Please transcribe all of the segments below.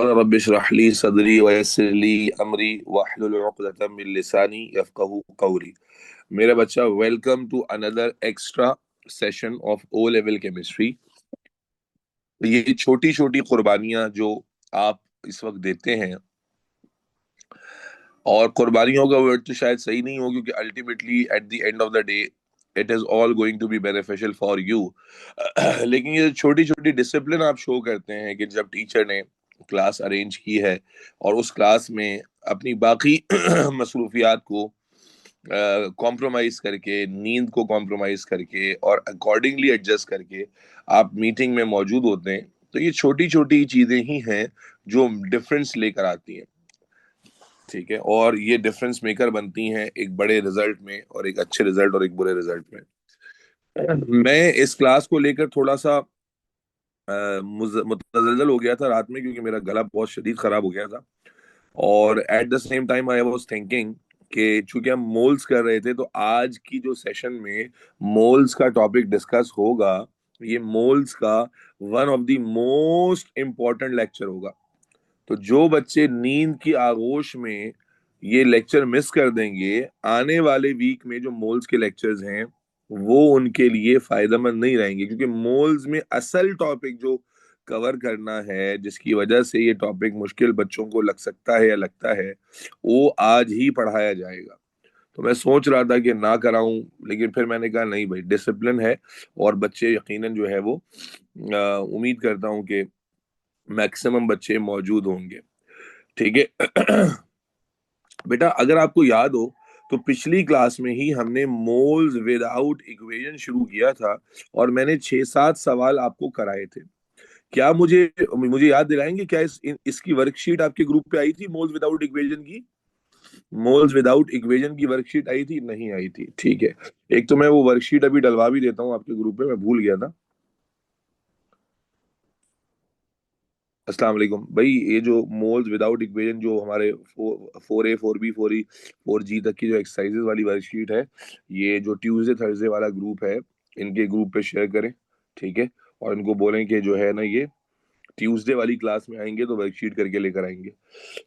Rabbi इश्रह ली सदरी वयस्सिर ली अमरी वहलुल उक़दतम मिन लिसानी यफ़क़हू क़ौली। मेरा बच्चा, welcome to another extra session of O level chemistry. ये छोटी छोटी कुर्बानियां जो आप इस वक्त देते हैं, और कुर्बानियों का वर्ड तो शायद सही नहीं हो, क्योंकि ultimately at the end of the day it is all going to be beneficial for you. लेकिन ये छोटी छोटी डिसिप्लिन आप शो करते हैं कि जब टीचर ने क्लास अरेंज की है और उस क्लास में अपनी बाकी मसरूफियात को कॉम्प्रोमाइज करके, नींद को कॉम्प्रोमाइज करके और अकॉर्डिंगली एडजस्ट करके आप मीटिंग में मौजूद होते हैं, तो ये छोटी छोटी चीजें ही हैं जो डिफरेंस लेकर आती हैं। ठीक है, और ये डिफरेंस मेकर बनती हैं एक बड़े रिजल्ट में, और एक अच्छे रिजल्ट और एक बुरे रिजल्ट में। मैं इस क्लास को लेकर थोड़ा सा मुतज़ल्ज़ल हो गया था रात में, क्योंकि मेरा गला बहुत शदीद खराब हो गया था। और at the same time I was thinking कि चूंकि हम मोल्स कर रहे थे, तो आज की जो सेशन में मोल्स का टॉपिक डिस्कस होगा, ये मोल्स का one of the most important lecture होगा। तो जो बच्चे नींद की आगोश में ये लेक्चर मिस कर देंगे, आने वाले वीक में जो मोल्स के लेक्चर्स हैं वो उनके लिए फायदेमंद नहीं रहेंगे, क्योंकि मोल्स में असल टॉपिक जो कवर करना है, जिसकी वजह से ये टॉपिक मुश्किल बच्चों को लग सकता है या लगता है, वो आज ही पढ़ाया जाएगा। तो मैं सोच रहा था कि ना कराऊं, लेकिन फिर मैंने कहा नहीं भाई, डिसिप्लिन है और बच्चे यकीनन जो है वो उम्मीद करता हूं कि मैक्सिमम बच्चे मौजूद होंगे। ठीक है। बेटा, अगर आपको याद हो तो पिछली क्लास में ही हमने मोल्स विदाउट इक्वेशन शुरू किया था, और मैंने 6-7 सवाल आपको कराए थे। क्या मुझे मुझे याद दिलाएंगे, क्या इसकी वर्कशीट आपके ग्रुप पे आई थी? मोल्स विदाउट इक्वेशन की, मोल्स विदाउट इक्वेशन की वर्कशीट आई थी? नहीं आई थी, ठीक है। एक तो मैं वो वर्कशीट अभी डलवा भी देता हूँ आपके ग्रुप पे, मैं भूल गया था। अस्सलाम वालेकुम भाई। ये जो मोल्स विदाउट इक्वेशन, जो हमारे 4A 4B 4E 4G तक की जो एक्सरसाइजेज वाली वर्कशीट है, ये जो ट्यूसडे थर्सडे वाला ग्रुप है, इनके ग्रुप पे शेयर करें। ठीक है, और इनको बोलें कि जो है ना, ये ट्यूसडे वाली क्लास में आएंगे तो वर्कशीट करके लेकर आएंगे।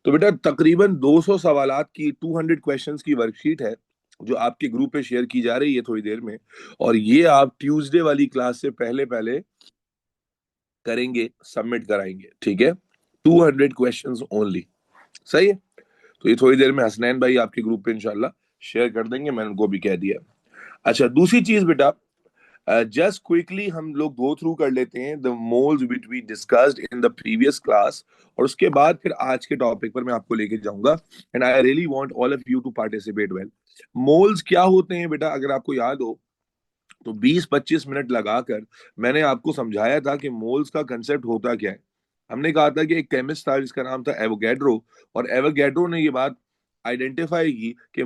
तो बेटा, तकरीबन 200 सवालात की 200 क्वेश्चंस की वर्कशीट है जो आपके ग्रुप पे शेयर की जा रही है थोड़ी देर में, और ये आप ट्यूसडे वाली क्लास से पहले पहले करेंगे, सबमिट कराएंगे। ठीक है, 200 क्वेश्चंस ओनली। सही है। तो ये थोड़ी देर में हसनैन भाई आपके ग्रुप पे इंशाल्लाह शेयर कर देंगे, मैंने उनको भी कह दिया। अच्छा, दूसरी चीज बेटा, जस्ट क्विकली हम लोग गो थ्रू कर लेते हैं the moles which we discussed in the previous class, और उसके बाद फिर आज के टॉपिक पर मैं आपको लेके जाऊंगा। And I really want all of you to participate well. Moles क्या होते हैं बेटा, अगर आपको याद हो तो 20-25 मिनट लगाकर मैंने आपको समझाया था कि मोल्स का कंसेप्ट होता क्या है। हमने कहा था कि एक केमिस्ट था जिसका नाम था एवोगैड्रो, और एवोगैड्रो ने ये बात आइडेंटिफाई की कि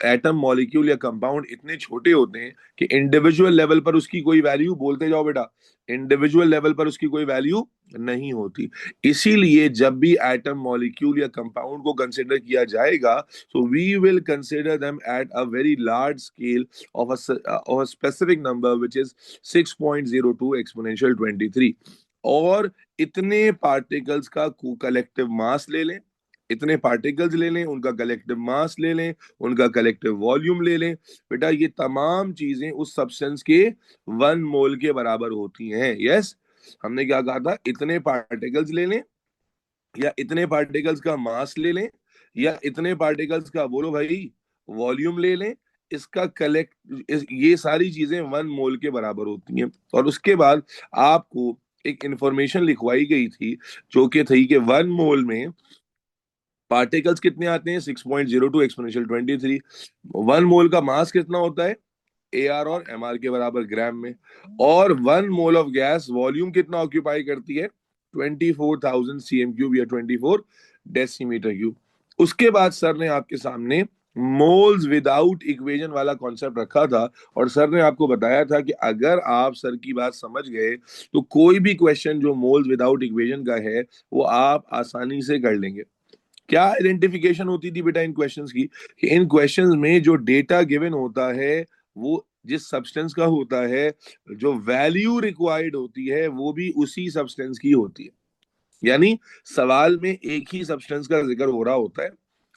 एटम मॉलिक्यूल या कंपाउंड इतने छोटे होते हैं कि इंडिविजुअल लेवल पर उसकी कोई वैल्यू, बोलते जाओ बेटा, इंडिविजुअल लेवल पर उसकी कोई वैल्यू नहीं होती। इसीलिए जब भी एटम मॉलिक्यूल या कंपाउंड को कंसिडर किया जाएगा, so we will consider them at a very large scale of a specific number, which is 6.02 exponential 23। और इतने पार्टिकल्स का कलेक्टिव मास ले लें, इतने पार्टिकल्स ले लें, उनका कलेक्टिव मास ले लें, उनका कलेक्टिव वॉल्यूम ले लें, बेटा ये तमाम चीजें उस सब्सटेंस के 1 मोल के बराबर होती हैं। यस, हमने क्या कहा था? इतने पार्टिकल्स ले लें, या इतने पार्टिकल्स का मास ले लें, या इतने पार्टिकल्स का, बोलो भाई, वॉल्यूम ले लें, इसका ये सारी चीजें 1 मोल के बराबर होती हैं। और उसके बाद आपको एक इंफॉर्मेशन लिखवाई गई थी, जो कि थी कि 1 मोल में पार्टिकल्स कितने आते हैं? 6.02 एक्सपोनेंशियल 23। 1 मोल का मास कितना होता है? AR और MR के बराबर ग्राम में। और 1 मोल ऑफ गैस वॉल्यूम कितना ऑक्यूपाई करती है? 24,000 cm³ या 24 डेसीमीटर क्यूब। उसके बाद सर ने आपके सामने मोल्स विदाउट इक्वेशन वाला कॉन्सेप्ट रखा था, और सर ने आपको बताया था कि अगर आप सर की बात समझ गए तो कोई भी क्वेश्चन जो मोल्स विदाउट इक्वेशन का है वो आप आसानी से कर लेंगे। क्या आइडेंटिफिकेशन होती थी बेटा इन क्वेश्चंस की? कि इन क्वेश्चंस में जो डेटा गिवन होता है वो जिस सब्सटेंस का होता है, जो वैल्यू रिक्वायर्ड होती है वो भी उसी सब्सटेंस की होती है। यानी सवाल में एक ही सब्सटेंस का जिक्र हो रहा होता है।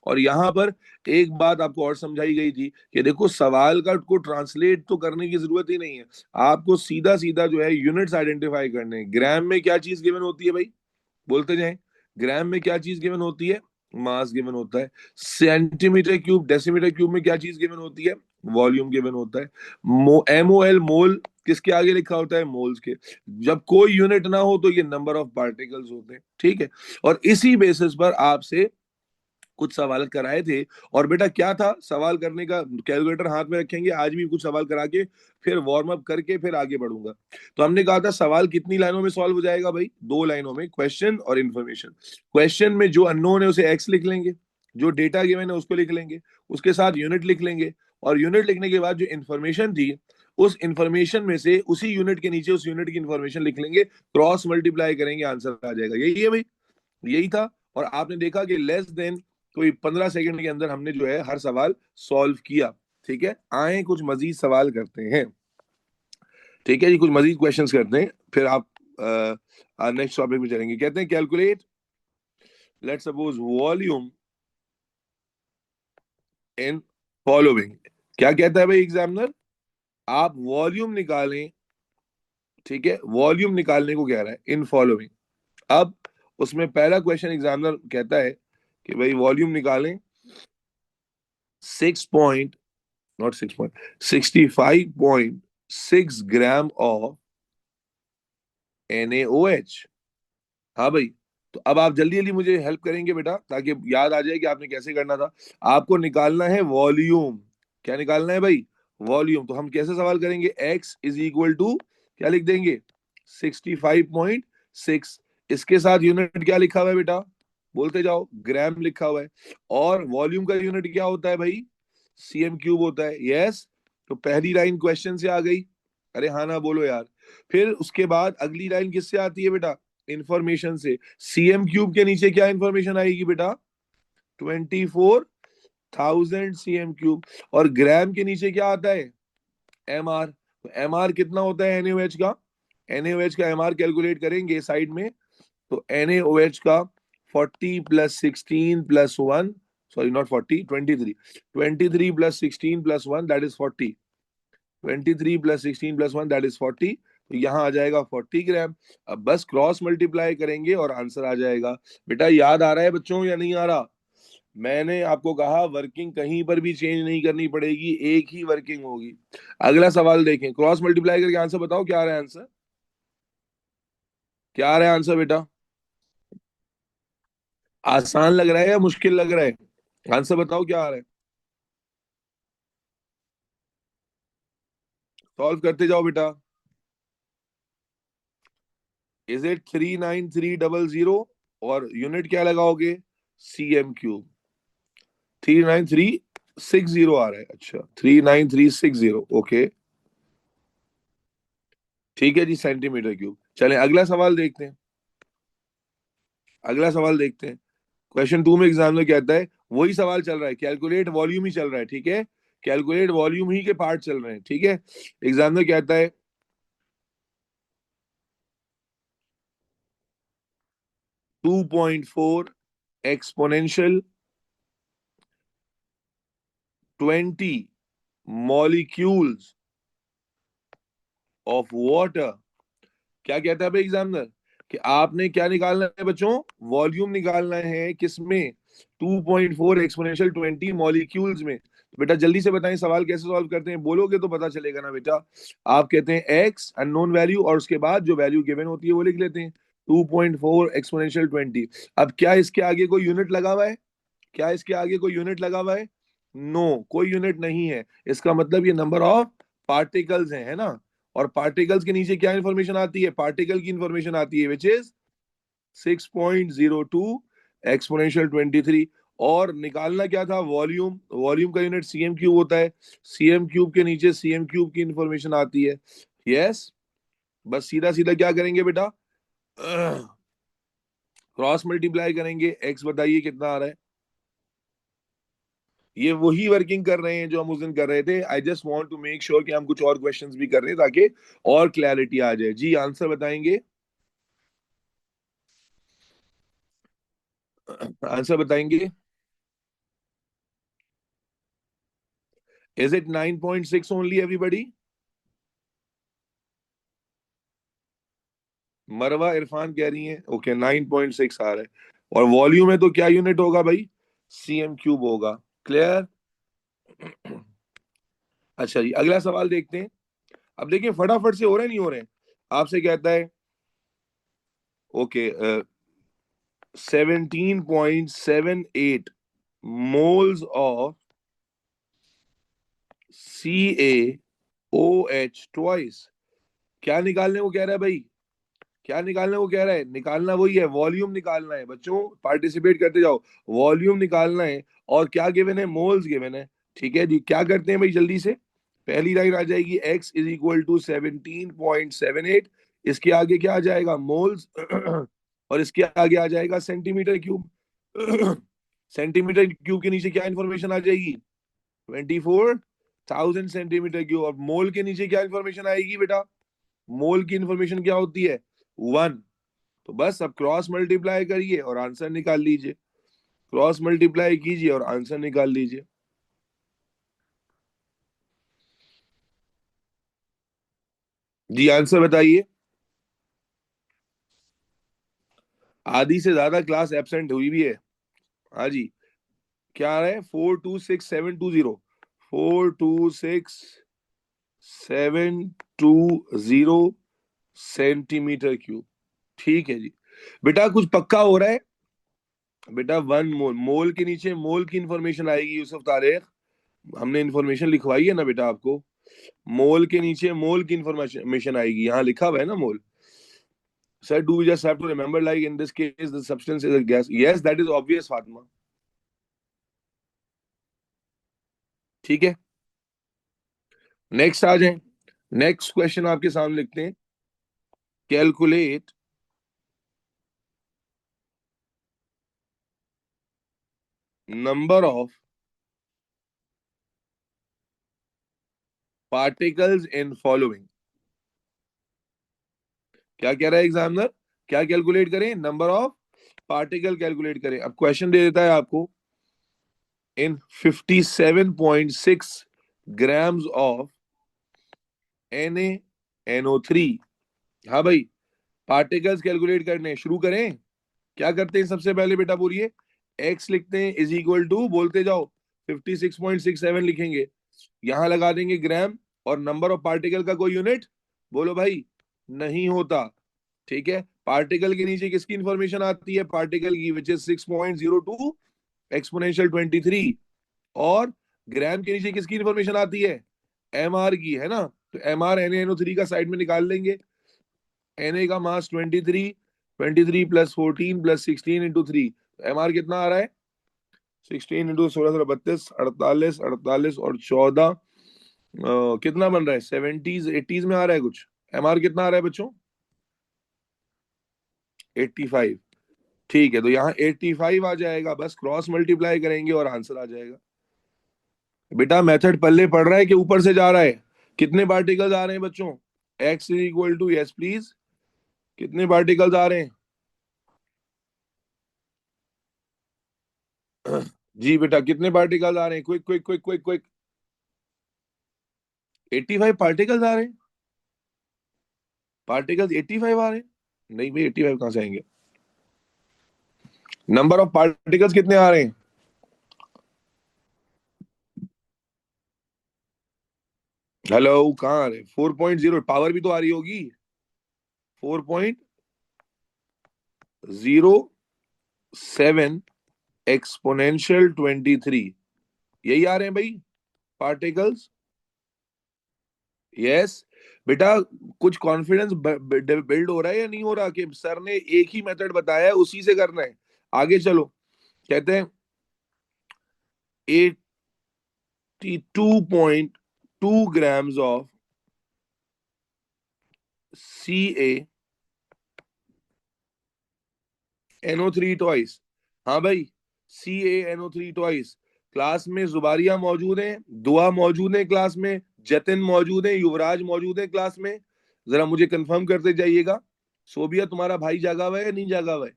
और यहां पर एक बात आपको और समझाई गई थी कि देखो सवाल का को ट्रांसलेट तो करने की जरूरत ही नहीं है, आपको सीधा सीधा जो है यूनिट्स आइडेंटिफाई करने हैं। ग्राम में क्या चीज गिवन होती है भाई, बोलते जाएं। ग्राम में क्या चीज गिवन होती है, मास गिवन होता है। सेंटीमीटर क्यूब डेसीमीटर क्यूब में क्या चीज गिवन होती है, वॉल्यूम गिवन होता है। MOL मोल किसके आगे लिखा होता है, मोल्स के। जब कोई यूनिट ना हो तो ये नंबर ऑफ पार्टिकल्स होते हैं, ठीक है। और इसी बेसिस पर आपसे कुछ सवाल कराए थे। और बेटा क्या था सवाल करने का, कैलकुलेटर हाथ में रखेंगे, आज भी कुछ सवाल करा के फिर वार्म अप करके फिर आगे बढ़ूंगा। तो हमने कहा था सवाल कितनी लाइनों में सॉल्व हो जाएगा भाई, 2 लाइनों में, क्वेश्चन और इन्फॉर्मेशन। क्वेश्चन में जो अननोन है उसे एक्स लिख लेंगे, जो डेटा गिवन है उसको लिख लेंगे, उसके साथ यूनिट लिख लेंगे, और यूनिट लिखने के बाद जो इन्फॉर्मेशन थी उस इन्फॉर्मेशन में से उसी यूनिट के नीचे उस यूनिट की इन्फॉर्मेशन लिख लेंगे, क्रॉस मल्टीप्लाई करेंगे, आंसर आ जाएगा। यही है भाई, यही था। और आपने देखा कि लेस देन कोई 15 सेकंड के अंदर हमने जो है हर सवाल सॉल्व किया। ठीक है, आए कुछ मजीद सवाल करते हैं। ठीक है जी, कुछ मजीद क्वेश्चंस करते हैं, फिर आप नेक्स्ट टॉपिक में चलेंगे। कहते हैं calculate, let's suppose volume in following. क्या कहता है भाई एग्जामिनर, आप वॉल्यूम निकालें। ठीक है, वॉल्यूम निकालने को कह रहा है इन फॉलोइंग। अब उसमें पहला क्वेश्चन एग्जामिनर कहता है कि भाई वॉल्यूम निकालें 6 not 65.6 ग्राम ऑफ NaOH। हाँ भाई, तो अब आप जल्दी जल्दी मुझे हेल्प करेंगे बेटा, ताकि याद आ जाए कि आपने कैसे करना था। आपको निकालना है वॉल्यूम। क्या निकालना है भाई, वॉल्यूम। तो हम कैसे सवाल करेंगे, x इज इक्वल टू क्या लिख देंगे, 65.6। इसके साथ यूनिट क्या लिखा हुआ है बेटा, बोलते जाओ, ग्राम लिखा हुआ है। और वॉल्यूम का यूनिट क्या होता है भाई, cm³ होता है। यस, तो पहली लाइन क्वेश्चन से आ गई। अरे हाँ ना बोलो यार। फिर उसके बाद अगली लाइन किससे आती है बेटा, इंफॉर्मेशन से। cm³ के नीचे क्या इंफॉर्मेशन आएगी बेटा, 24,000 cm³। और ग्राम के नीचे क्या आता है, mr। तो mr कितना होता है NaOH का, NaOH का mr कैलकुलेट करेंगे साइड में। तो NaOH का 40 + 16 + 1, sorry not 40, 23 + 16 + 1 that is 40। 23 + 16 + 1 that is 40। तो यहाँ आ जाएगा 40 ग्राम। अब बस क्रॉस मल्टीप्लाई करेंगे और आंसर आ जाएगा। बेटा याद आ रहा है बच्चों या नहीं आ रहा, मैंने आपको कहा वर्किंग कहीं पर भी चेंज नहीं करनी पड़ेगी, एक ही वर्किंग होगी। अगला सवाल देखें, क्रॉस मल्टीप्लाई करके आंसर बताओ क्या आ रहा है आंसर, क्या आ रहा है आंसर बेटा। आसान लग रहा है या मुश्किल लग रहा है, आंसर बताओ क्या आ रहा है। सॉल्व करते जाओ बेटा। इज इट 39300, और यूनिट क्या लगाओगे, cm³। 39360 आ रहा है, अच्छा 39360, ओके। ठीक है जी, सेंटीमीटर क्यूब। चले अगला सवाल देखते हैं, अगला सवाल देखते हैं। क्वेश्चन 2 में एग्जामिनर कहता है, वही सवाल चल रहा है, कैलकुलेट वॉल्यूम ही चल रहा है, ठीक है। कैलकुलेट वॉल्यूम ही के पार्ट चल रहे हैं, ठीक है। एग्जामिनर कहता है 2.4 एक्सपोनेंशियल 20 मॉलिक्यूल्स ऑफ वाटर। क्या कहता है भाई एग्जामिनर, कि आपने क्या निकालना है बच्चों, वॉल्यूम निकालना है किसमें, 2.4 एक्सपोनेंशियल 20 मॉलिक्यूल्स में। तो बेटा जल्दी से बताएं सवाल कैसे सॉल्व करते हैं, बोलोगे तो पता चलेगा ना बेटा। आप कहते हैं एक्स अननोन वैल्यू, और उसके बाद जो वैल्यू गिवन होती है वो लिख लेते हैं, 2.4 एक्सपोनेंशियल 20। अब क्या इसके आगे कोई यूनिट लगा हुआ है, क्या इसके आगे कोई यूनिट लगा हुआ है, नो कोई यूनिट नहीं है। इसका मतलब ये नंबर ऑफ पार्टिकल्स है ना। और पार्टिकल्स के नीचे क्या इंफॉर्मेशन आती है, पार्टिकल की इंफॉर्मेशन आती है, विच इज 6.02 एक्सपोनेंशियल 23। और निकालना क्या था, वॉल्यूम, वॉल्यूम का यूनिट cm³ होता है। cm³ के नीचे cm³ की इंफॉर्मेशन आती है। यस, बस सीधा सीधा क्या करेंगे बेटा, क्रॉस मल्टीप्लाई करेंगे। एक्स बताइए कितना आ रहा है, ये वही वर्किंग कर रहे हैं जो हम उस दिन कर रहे थे। I just want to make sure कि हम कुछ और क्वेश्चंस भी कर रहे हैं ताकि और क्लैरिटी आ जाए। जी आंसर बताएंगे। आंसर बताएंगे? Is it 9.6 only everybody? मरवा इरफान कह रही है ओके 9.6 आ रहा है। और वॉल्यूम है तो क्या यूनिट होगा भाई? सीएम क्यूब होगा। क्लियर? अच्छा जी, अगला सवाल देखते हैं। अब देखिए फटाफट से हो रहे हैं, नहीं हो रहे हैं। आपसे कहता है okay 17.78 moles of CaOH twice. क्या निकालने को कह रहा है भाई? क्या निकालने को कह रहा है? निकालना वही है, वॉल्यूम निकालना है बच्चों, पार्टिसिपेट करते जाओ। वॉल्यूम निकालना है। और क्या गिवन है? मोल्स गिवन है। ठीक है जी, क्या करते हैं भाई जल्दी से। पहली लाइन आ जाएगी x इज इक्वल टू 17.78। इसके आगे क्या आ जाएगा? मोल्स। और इसके आगे आ जाएगा सेंटीमीटर क्यूब। सेंटीमीटर क्यूब के नीचे क्या इंफॉर्मेशन आ जाएगी? 24,000 सेंटीमीटर क्यूब। और मोल के नीचे क्या इंफॉर्मेशन आएगी बेटा? मोल की इंफॉर्मेशन क्या होती है? 1। तो बस अब क्रॉस मल्टीप्लाई करिए और आंसर निकाल लीजिए। क्रॉस मल्टीप्लाई कीजिए और आंसर निकाल लीजिए। जी आंसर बताइए। आधी से ज्यादा क्लास एब्सेंट हुई भी है। हाँ जी। क्या आ रहा है? 426720। 426720 सेंटीमीटर क्यूब। ठीक है जी। बेटा कुछ पक्का हो रहा है? बेटा 1 मोल, मोल के नीचे मोल की इंफॉर्मेशन आएगी यूसुफ तारिक। हमने इंफॉर्मेशन लिखवाई है ना बेटा आपको। मोल के नीचे मोल की इंफॉर्मेशन आएगी, यहाँ लिखा हुआ है ना mole. Sir do we just have to remember like in this case the substance is a gas? Yes that is obvious Fatima. ठीक है, नेक्स्ट आ जाए। नेक्स्ट क्वेश्चन आपके सामने लिखते हैं। Calculate number of particles in following. क्या कह रहा है एग्जामिनर? क्या कैलकुलेट करें? नंबर ऑफ पार्टिकल कैलकुलेट करें। अब क्वेश्चन दे देता है आपको इन 57.6 ग्राम्स ऑफ NaNO3। हाँ भाई, पार्टिकल्स कैलकुलेट करने शुरू करें। क्या करते हैं सबसे पहले बेटा बोलिए। एक्स लिखते हैं इज इक्वल टू, बोलते जाओ, 56.67 लिखेंगे। यहां लगा देंगे ग्राम। और नंबर ऑफ पार्टिकल का कोई यूनिट बोलो भाई नहीं होता। ठीक है, पार्टिकल के नीचे किसकी इंफॉर्मेशन आती है? पार्टिकल की, विच इज 6.02 एक्सपोनेंशियल 23। और ग्राम के नीचे किसकी इंफॉर्मेशन आती है? MR की, है ना। तो MR NaNO3 का साइड में निकाल लेंगे। Na का मास 23, 23 प्लस 14 प्लस 16 इंटू 3। MR कितना आ रहा है? 16 इंटू 16, 32, 48, 48 और 14, कितना बन रहा है? 70s 80s में आ रहा है कुछ। MR कितना आ रहा है बच्चों? 85। ठीक है, तो यहाँ 85 आ जाएगा। बस क्रॉस मल्टीप्लाई करेंगे और आंसर आ जाएगा। बेटा मेथड पल्ले पड़ रहा है कि ऊपर से जा रहा है? कितने पार्टिकल्स आ रहे हैं बच्चों? X is equal to, yes please, कितने पार्टिकल्स आ रहे हैं? जी बेटा कितने पार्टिकल्स आ रहे हैं? Quick quick quick quick quick. 85 particles आ रहे हैं। पार्टिकल्स 85 आ रहे हैं? नहीं भाई, 85 कहां से आएंगे? नंबर ऑफ पार्टिकल्स कितने आ रहे हैं? हेलो, कहाँ आ रहे हैं? 4.0 पावर भी तो आ रही होगी। 4.07 एक्सपोनेंशियल 23। यही आ रहे हैं भाई पार्टिकल्स। यस बेटा, कुछ कॉन्फिडेंस बिल्ड हो रहा है या नहीं हो रहा कि सर ने एक ही मेथड बताया है उसी से करना है? आगे चलो। कहते हैं 82.2 ग्राम्स ऑफ CaNO3 ट्वाइस। हाँ भाई, CaNO3 ट्वाइस। क्लास में जुबारिया मौजूद हैं, दुआ मौजूद है क्लास में, जतिन मौजूद है, युवराज मौजूद है क्लास में। जरा मुझे कंफर्म करते जाइएगा। सोबिया तुम्हारा भाई जागा हुआ है या नहीं जागा हुआ है?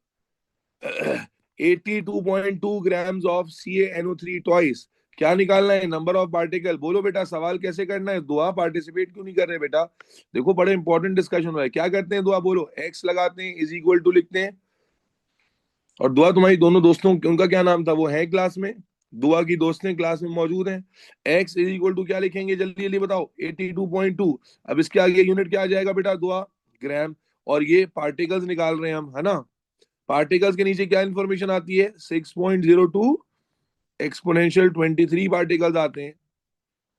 82.2 ग्राम्स ऑफ CaNO3 ट्वाइस। क्या निकालना है? Number of particle. बोलो बेटा सवाल कैसे करना है? दुआ पार्टिसिपेट क्यों नहीं कर रहे बेटा? देखो बड़े इंपॉर्टेंट डिस्कशन हो रहा है। क्या करते हैं दुआ? बोलो एक्स लगाते हैं, इज इक्वल टू लिखते हैं। और दुआ तुम्हारी दोनों दोस्तों, उनका क्या नाम था? वो है क्लास में, दुआ की दोस्तें क्लास में मौजूद हैं। एक्स इज इक्वल टू क्या लिखेंगे? जल्दी जल्दी बताओ। 82.2। अब इसके आगे यूनिट क्या आ जाएगा बेटा? दुआ ग्राम। और ये पार्टिकल्स निकाल रहे हैं हम, है ना? पार्टिकल्स के नीचे क्या इंफॉर्मेशन आती है? 6.02 एक्सपोनेंशियल 23 पार्टिकल्स आते हैं।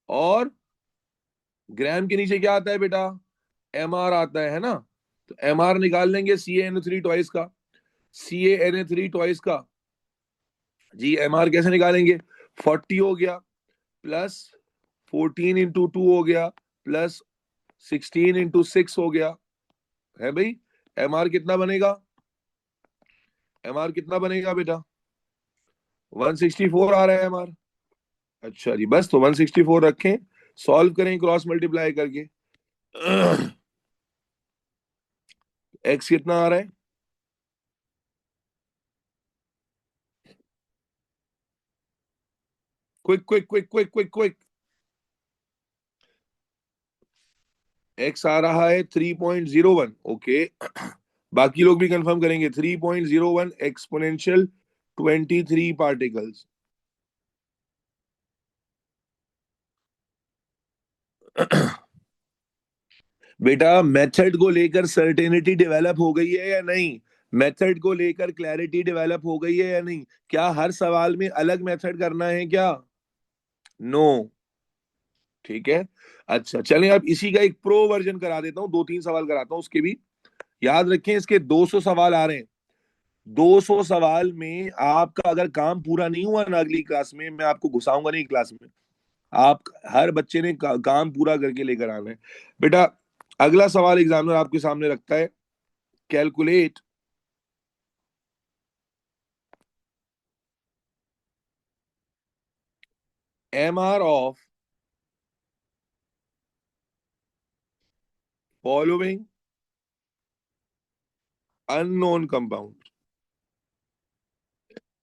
और ग्राम के नीचे क्या आता है बेटा? MR आता है ना? तो MR निकाल लेंगे CaNO3 ट्वाइस का। CaNO3 ट्वाइस का जी MR कैसे निकालेंगे? 40 हो गया प्लस 14 × 2 हो गया प्लस 16 × 6 हो गया, है भाई? MR कितना बनेगा? MR कितना बनेगा बेटा? 164 आ रहा है MR। अच्छा जी, बस तो 164 रखें। सॉल्व करें क्रॉस मल्टीप्लाई करके। एक्स कितना आ रहा है? Quick quick quick quick quick quick. X आ रहा है 3.01। ओके, बाकी लोग भी कंफर्म करेंगे। 3.01 एक्सपोनेंशियल 23 पार्टिकल्स। बेटा मेथड को लेकर सर्टेनिटी डेवलप हो गई है या नहीं? मेथड को लेकर क्लैरिटी डेवलप हो गई है या नहीं? क्या हर सवाल में अलग मेथड करना है क्या? नो। ठीक है, अच्छा चलें, अब इसी का एक प्रो वर्जन करा देता हूं। 2-3 सवाल कराता हूं उसके भी। याद रखें, इसके 200 सवाल आ रहे हैं। 200 सवाल में आपका अगर काम पूरा नहीं हुआ ना, अगली क्लास में मैं आपको घुसाऊंगा नहीं क्लास में। आप हर बच्चे ने काम पूरा करके लेकर आना है बेटा। अगला सवाल एग्जामिनर आपके सामने रखता है। Calculate MR of following unknown compound.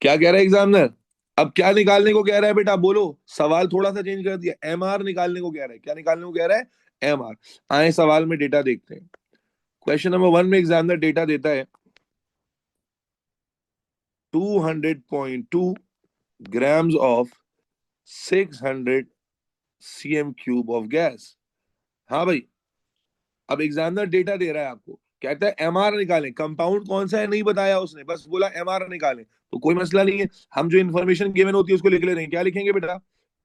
क्या कह रहा है एग्जामिनर? अब क्या निकालने को कह रहा है बेटा? बोलो। सवाल थोड़ा सा चेंज कर दिया। MR निकालने को कह रहा है। क्या निकालने को कह रहा है? MR। आए सवाल में डेटा देखते हैं। क्वेश्चन नंबर 1 में एग्जामिनर डेटा देता है 200.2 grams of 600 cm³ of gas. हाँ भाई, अब एग्जामिनर डेटा दे रहा है आपको, कहता है MR निकालें। कंपाउंड कौन सा है नहीं बताया उसने, बस बोला MR निकालें। तो कोई मसला नहीं है, हम जो इन्फॉर्मेशन गिवन होती है उसको लिख ले रहे हैं। क्या लिखेंगे बेटा?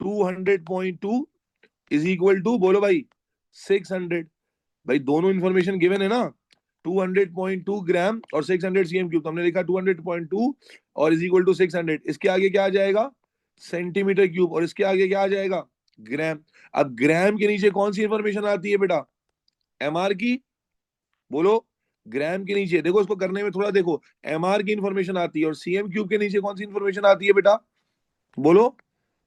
200.2 इज इक्वल टू, बोलो भाई, 600। भाई दोनों इन्फॉर्मेशन गिवन है ना, 200.2 ग्राम और 600 cm³। तो हमने लिखा 200.2 और इज इक्वल टू 600। इसके आगे क्या आ जाएगा? Centimetre cube. और इसके आगे क्या आ जाएगा? ग्राम। अब ग्राम के नीचे कौन सी इंफॉर्मेशन आती है बेटा? MR की। बोलो। ग्राम के नीचे देखो, इसको करने में थोड़ा देखो। MR की इंफॉर्मेशन आती है और CM³ के नीचे कौन सी इंफॉर्मेशन आती है बेटा? बोलो।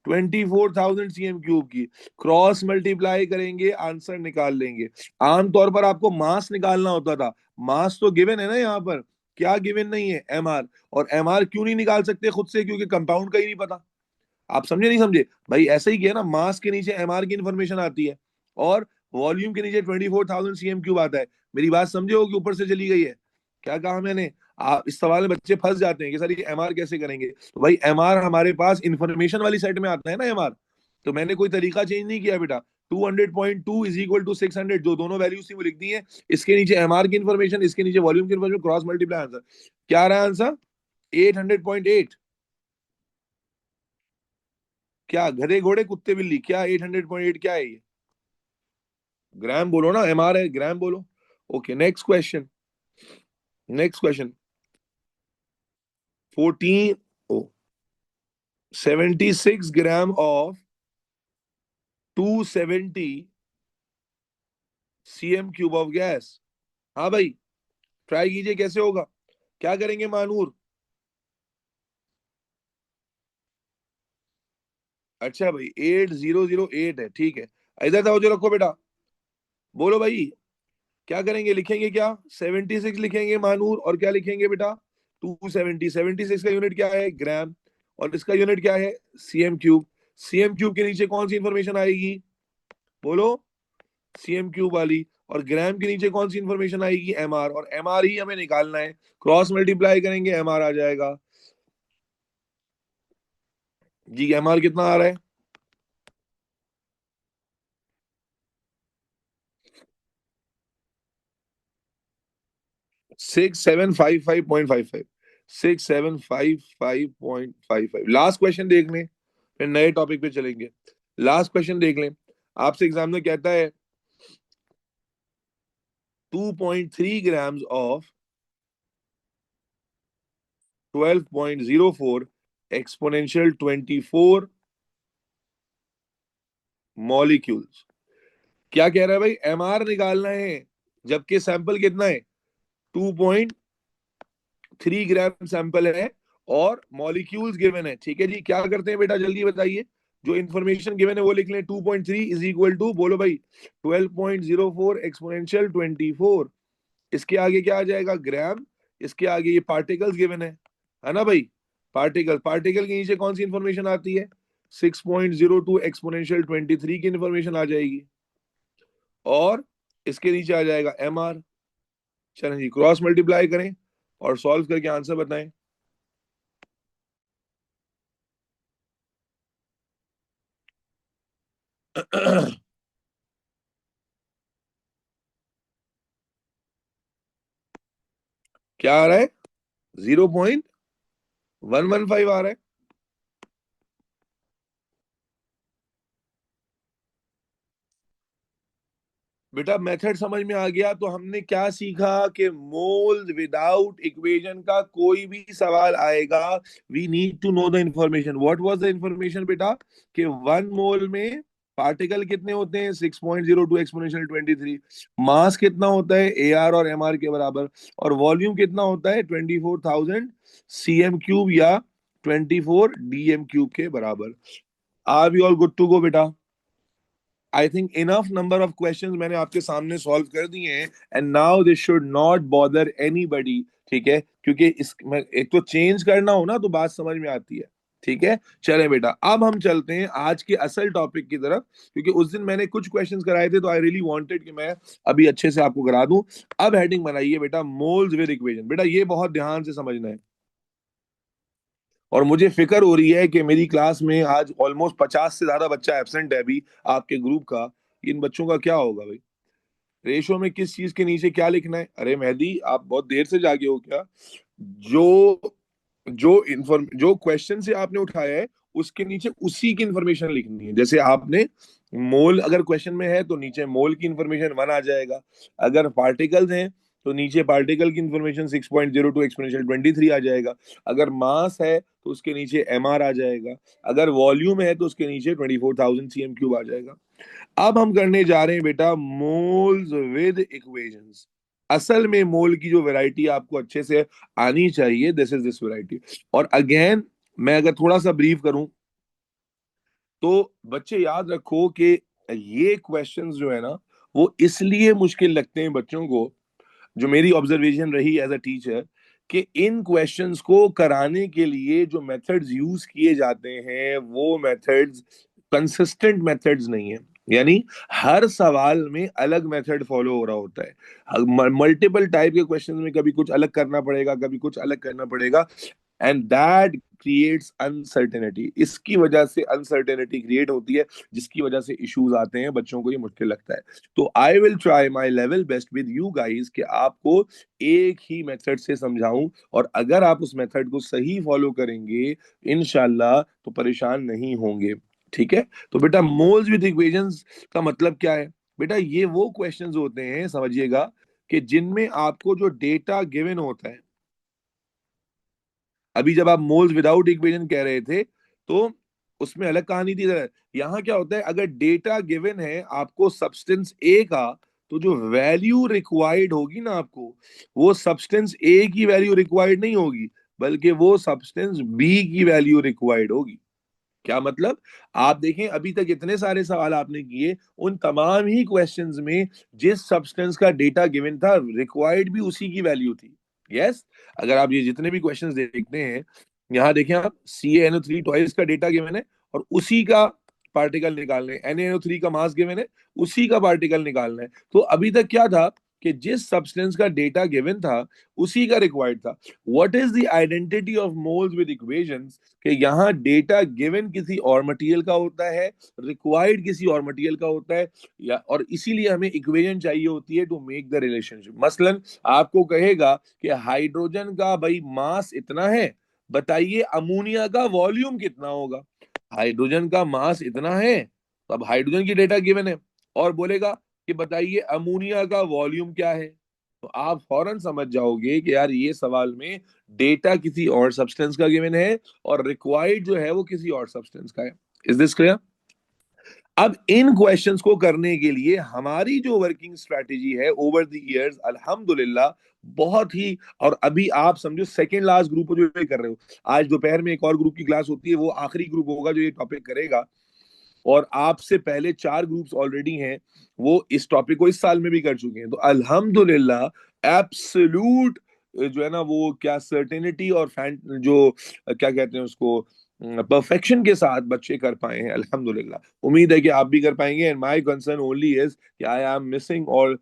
24,000 cm³ की। क्रॉस मल्टीप्लाई करेंगे, आंसर निकाल लेंगे। आमतौर पर आपको मास निकालना होता था। मास तो गिवन है ना यहाँ पर। क्या गिवन नहीं है? MR। और MR क्यों नहीं निकाल सकते खुद से? क्योंकि कंपाउंड का ही नहीं पता। आप समझे नहीं समझे भाई? ऐसा ही किया ना, मास के नीचे MR की इंफॉर्मेशन आती है और वॉल्यूम के नीचे 24,000 cm³ आता है। मेरी बात समझे हो कि ऊपर से चली गई है? क्या कहा मैंने? आप इस सवाल में बच्चे फंस जाते हैं कि सर ये MR कैसे करेंगे। तो भाई MR हमारे पास इंफॉर्मेशन वाली सेट में आता है ना MR। तो मैंने कोई तरीका चेंज नहीं किया बेटा। 200.2 इज इक्वल टू 600, जो दोनों वैल्यूज थी वो लिख दी है। इसके नीचे MR की इंफॉर्मेशन, इसके नीचे वॉल्यूम की इंफॉर्मेशन, क्रॉस मल्टीप्लाई, आंसर क्या आ रहा है? आंसर 800.8। क्या गधे घोड़े कुत्ते बिल्ली, क्या 800.8 क्या है ये? ग्राम बोलो ना, MR है, ग्राम बोलो। Okay, next question. Next question 14 o 76 gram of 270 cm³ of gas. हाँ भाई, ट्राई कीजिए कैसे होगा। क्या करेंगे मानूर? अच्छा भाई, 8008 है, ठीक है। इधर तवज्जो रखो बेटा। बोलो भाई, क्या करेंगे? लिखेंगे क्या? 76 लिखेंगे मानूर, और क्या लिखेंगे बेटा? 270, 76 का यूनिट क्या है? ग्राम। और इसका यूनिट क्या है? CM cube. सीएम क्यूब के नीचे कौन सी इंफॉर्मेशन आएगी? बोलो। सीएम क्यूब वाली। और ग्राम के नीचे कौन सी इंफॉर्मेशन आएगी? एमआर। और एमआर ही हमें निकालना है। क्रॉस मल्टीप्लाई करेंगे, एमआर आ जाएगा। जी एमआर कितना आ रहा है? 6755.55। 6755.55। लास्ट क्वेश्चन देख लें, फिर नए टॉपिक पे चलेंगे। लास्ट क्वेश्चन देख लें। आपसे एग्जाम में कहता है 2.3 ग्राम्स ऑफ 12.04 एक्सपोनेंशियल 24 मॉलिक्यूल्स। क्या कह रहा है भाई? एमआर निकालना है, जबकि सैंपल कितना है? 2.3 ग्राम सैंपल है और मॉलिक्यूल्स गिवन है। ठीक है जी, क्या करते हैं बेटा, जल्दी बताइए। जो इन्फॉर्मेशन गिवन है वो लिख लें। 2.3 इज इक्वल टू, बोलो भाई, 12.04 एक्सपोनेंशियल 24। इसके आगे क्या आ जाएगा? ग्राम। इसके आगे ये पार्टिकल्स गिवन है ना भाई? पार्टिकल। पार्टिकल के नीचे कौन सी इंफॉर्मेशन आती है? 6.02 एक्सपोनेंशियल 23 की इंफॉर्मेशन आ जाएगी। और इसके नीचे आ जाएगा एमआर। चलें जी, क्रॉस मल्टीप्लाई करें और सॉल्व करके आंसर बताएं। क्या आ रहा है? 0.115 आ रहा है। बेटा मेथड समझ में आ गया। तो हमने क्या सीखा कि मोल्स विदाउट इक्वेशन का कोई भी सवाल आएगा, we need to know the information. What was the information बेटा? कि 1 मोल में पार्टिकल कितने होते हैं? 6.02 एक्सपोनेंशियल 23। मास कितना होता है? एआर और एमआर के बराबर। और वॉल्यूम कितना होता है? 24,000 सीएम क्यूब या 24 डीएम क्यूब के बराबर। Are we all good to go बेटा? I think enough number of questions मैंने आपके सामने सॉल्व कर दिए हैं। And now this should not bother anybody. ठीक है, क्योंकि इस एक तो चेंज करना हो ना तो बात समझ में आती है। ठीक है, चले बेटा, अब हम चलते हैं आज के असल टॉपिक की तरफ, क्योंकि उस दिन मैंने कुछ क्वेश्चंस कराए थे तो आई रियली वांटेड कि मैं अभी अच्छे से आपको करा दूं। अब हेडिंग बनाइए बेटा, मोल्स विद इक्वेशन। बेटा ये बहुत ध्यान से समझना है। और मुझे फिक्र हो रही है कि मेरी क्लास में आज ऑलमोस्ट 50 से ज्यादा बच्चा एब्सेंट है अभी आपके ग्रुप का। इन बच्चों का क्या होगा भाई? रेशो में किस चीज के नीचे क्या लिखना है? अरे मेहदी, आप बहुत देर से जागे हो क्या? जो जो क्वेश्चन से आपने उठाया है उसके नीचे उसी की इंफॉर्मेशन लिखनी है। जैसे आपने मोल अगर क्वेश्चन में है तो नीचे मोल की इंफॉर्मेशन 1 आ जाएगा। अगर पार्टिकल्स हैं तो नीचे पार्टिकल की इंफॉर्मेशन 6.02 एक्सपोनेंशियल 23 आ जाएगा। अगर मास है तो उसके नीचे एमआर आ जाएगा। अगर वॉल्यूम है तो उसके नीचे 24,000 सीएम क्यूब आ जाएगा। अब हम करने जा रहे हैं बेटा मोल्स विद इक्वेशंस। असल में मोल की जो वैरायटी आपको अच्छे से आनी चाहिए, दिस इज दिस वैरायटी। और अगेन मैं अगर थोड़ा सा ब्रीफ करूं तो बच्चे याद रखो कि ये क्वेश्चंस जो है ना वो इसलिए मुश्किल लगते हैं बच्चों को। जो मेरी ऑब्जर्वेशन रही एज अ टीचर, कि इन क्वेश्चंस को कराने के लिए जो मेथड्स यूज किए जाते हैं वो मेथड्स कंसिस्टेंट मेथड्स नहीं है। यानी हर सवाल में अलग मेथड फॉलो हो रहा होता है। मल्टीपल टाइप के क्वेश्चंस में कभी कुछ अलग करना पड़ेगा, कभी कुछ अलग करना पड़ेगा। And that creates uncertainty. इसकी वजह से अनसर्टेनिटी क्रिएट होती है, जिसकी वजह से इश्यूज आते हैं, बच्चों को ये मुश्किल लगता है। तो I will try my level best with you guys कि आपको एक ही मेथड से समझाऊं। और अगर आप उस मेथड को सही फॉलो करेंगे इनशाला तो परेशान नहीं होंगे। ठीक है, तो बेटा मोल्स विद इक्वेशंस का मतलब क्या है? बेटा ये वो क्वेश्चंस होते हैं, समझिएगा, कि जिनमें आपको जो डेटा गिवन होता है। अभी जब आप मोल्स विदाउट इक्वेशन कह रहे थे तो उसमें अलग कहानी थी। यहाँ क्या होता है, अगर डेटा गिवन है आपको सब्सटेंस ए का, तो जो वैल्यू रिक्वायर्ड होगी ना आपको, वो सब्सटेंस ए की वैल्यू रिक्वायर्ड नहीं होगी, बल्कि वो सब्सटेंस बी की वैल्यू रिक्वायर्ड होगी। क्या मतलब? आप देखें अभी तक इतने सारे सवाल आपने किए, उन तमाम ही क्वेश्चंस में जिस सब्सटेंस का डेटा गिवन था रिक्वायर्ड भी उसी की वैल्यू थी। यस। अगर आप ये जितने भी क्वेश्चंस देखते हैं, यहाँ देखें आप, CaNO3 टॉइस का डेटा गिवन है और उसी का पार्टिकल निकालना है। NaNO3 का मास गिवन है, उसी का पार्टिकल निकालना है। तो अभी तक क्या था कि जिस सब्सटेंस का डेटा गिवन था उसी का रिक्वायर्ड था। What is the identity of moles with equations, कि यहाँ डेटा गिवन किसी और मटेरियल का होता है, रिक्वायर्ड किसी और मटेरियल का होता है, या और इसीलिए हमें इक्वेशन चाहिए होती है टू मेक द रिलेशनशिप। मसलन आपको कहेगा कि हाइड्रोजन का भाई मास इतना है, बताइए अमोनिया का वॉल्यूम कितना होगा। हाइड्रोजन का मास इतना है, तो अब हाइड्रोजन की डेटा गिवन है, और बोलेगा कि बताइए अमोनिया का वॉल्यूम क्या है, तो आप फौरन समझ जाओगे कि यार ये सवाल में डेटा किसी और सब्सटेंस का गिवन है और रिक्वायर्ड जो है वो किसी और सब्सटेंस का है। Is this clear? अब इन क्वेश्चंस को करने के लिए हमारी जो वर्किंग स्ट्रेटेजी है ओवर द इयर्स, अल्हम्दुलिल्लाह, बहुत ही, और अभी आप समझो सेकेंड लास्ट ग्रुप जो ये कर रहे हो, आज दोपहर में एक और ग्रुप की क्लास होती है, वो आखिरी ग्रुप होगा जो ये टॉपिक करेगा, और आपसे पहले 4 ग्रुप्स ऑलरेडी हैं, वो इस टॉपिक को इस साल में भी कर चुके हैं। तो अल्हम्दुलिल्लाह, एब्सोल्यूट जो है ना वो क्या सर्टेनिटी और जो क्या कहते हैं उसको, परफेक्शन के साथ बच्चे कर पाए हैं अल्हम्दुलिल्लाह। उम्मीद है कि आप भी कर पाएंगे। And my concern only is कि I am missing all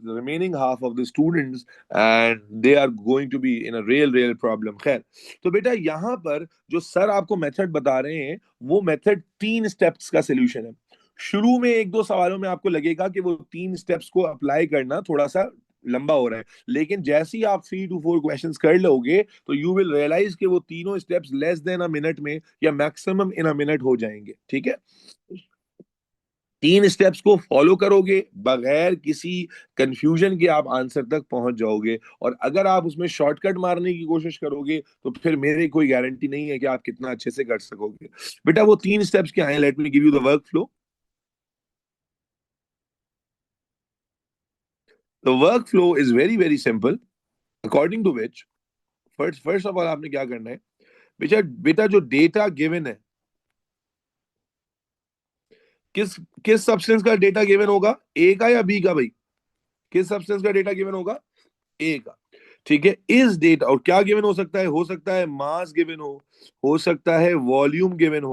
remaining half of the students and they are going to be in a real real problem. खैर, तो बेटा यहाँ पर जो सर आपको मेथड बता रहे हैं, वो मेथड 3 स्टेप्स का सोल्यूशन है। शुरू में एक दो सवालों में आपको लगेगा कि वो 3 स्टेप्स को अप्लाई करना थोड़ा सा लंबा हो रहा है, लेकिन जैसे ही आप 3 to 4 क्वेश्चंस कर लोगे तो यू विल रियलाइज कि वो तीनों steps less than a minute में या मैक्सिमम इन अ मिनट हो जाएंगे। ठीक है, 3 स्टेप्स को फॉलो करोगे बगैर किसी कंफ्यूजन के आप आंसर तक पहुंच जाओगे, और अगर आप उसमें शॉर्टकट मारने की कोशिश करोगे तो फिर मेरे कोई गारंटी नहीं है कि आप कितना अच्छे से कर सकोगे। बेटा वो 3 स्टेप्स क्या हैं? Let me give you the work flow. The work flow is very very simple, according to which first first of all आपने क्या करना है, बेटा बेटा जो डेटा गिवन है, किस किस सब्सटेंस का डेटा गिवन होगा, ए का या बी का भाई? किस सब्सटेंस का डेटा गिवन होगा? ए का। ठीक है, इस डेटा, और क्या गिवन हो सकता है मास गिवन हो सकता है वॉल्यूम गिवन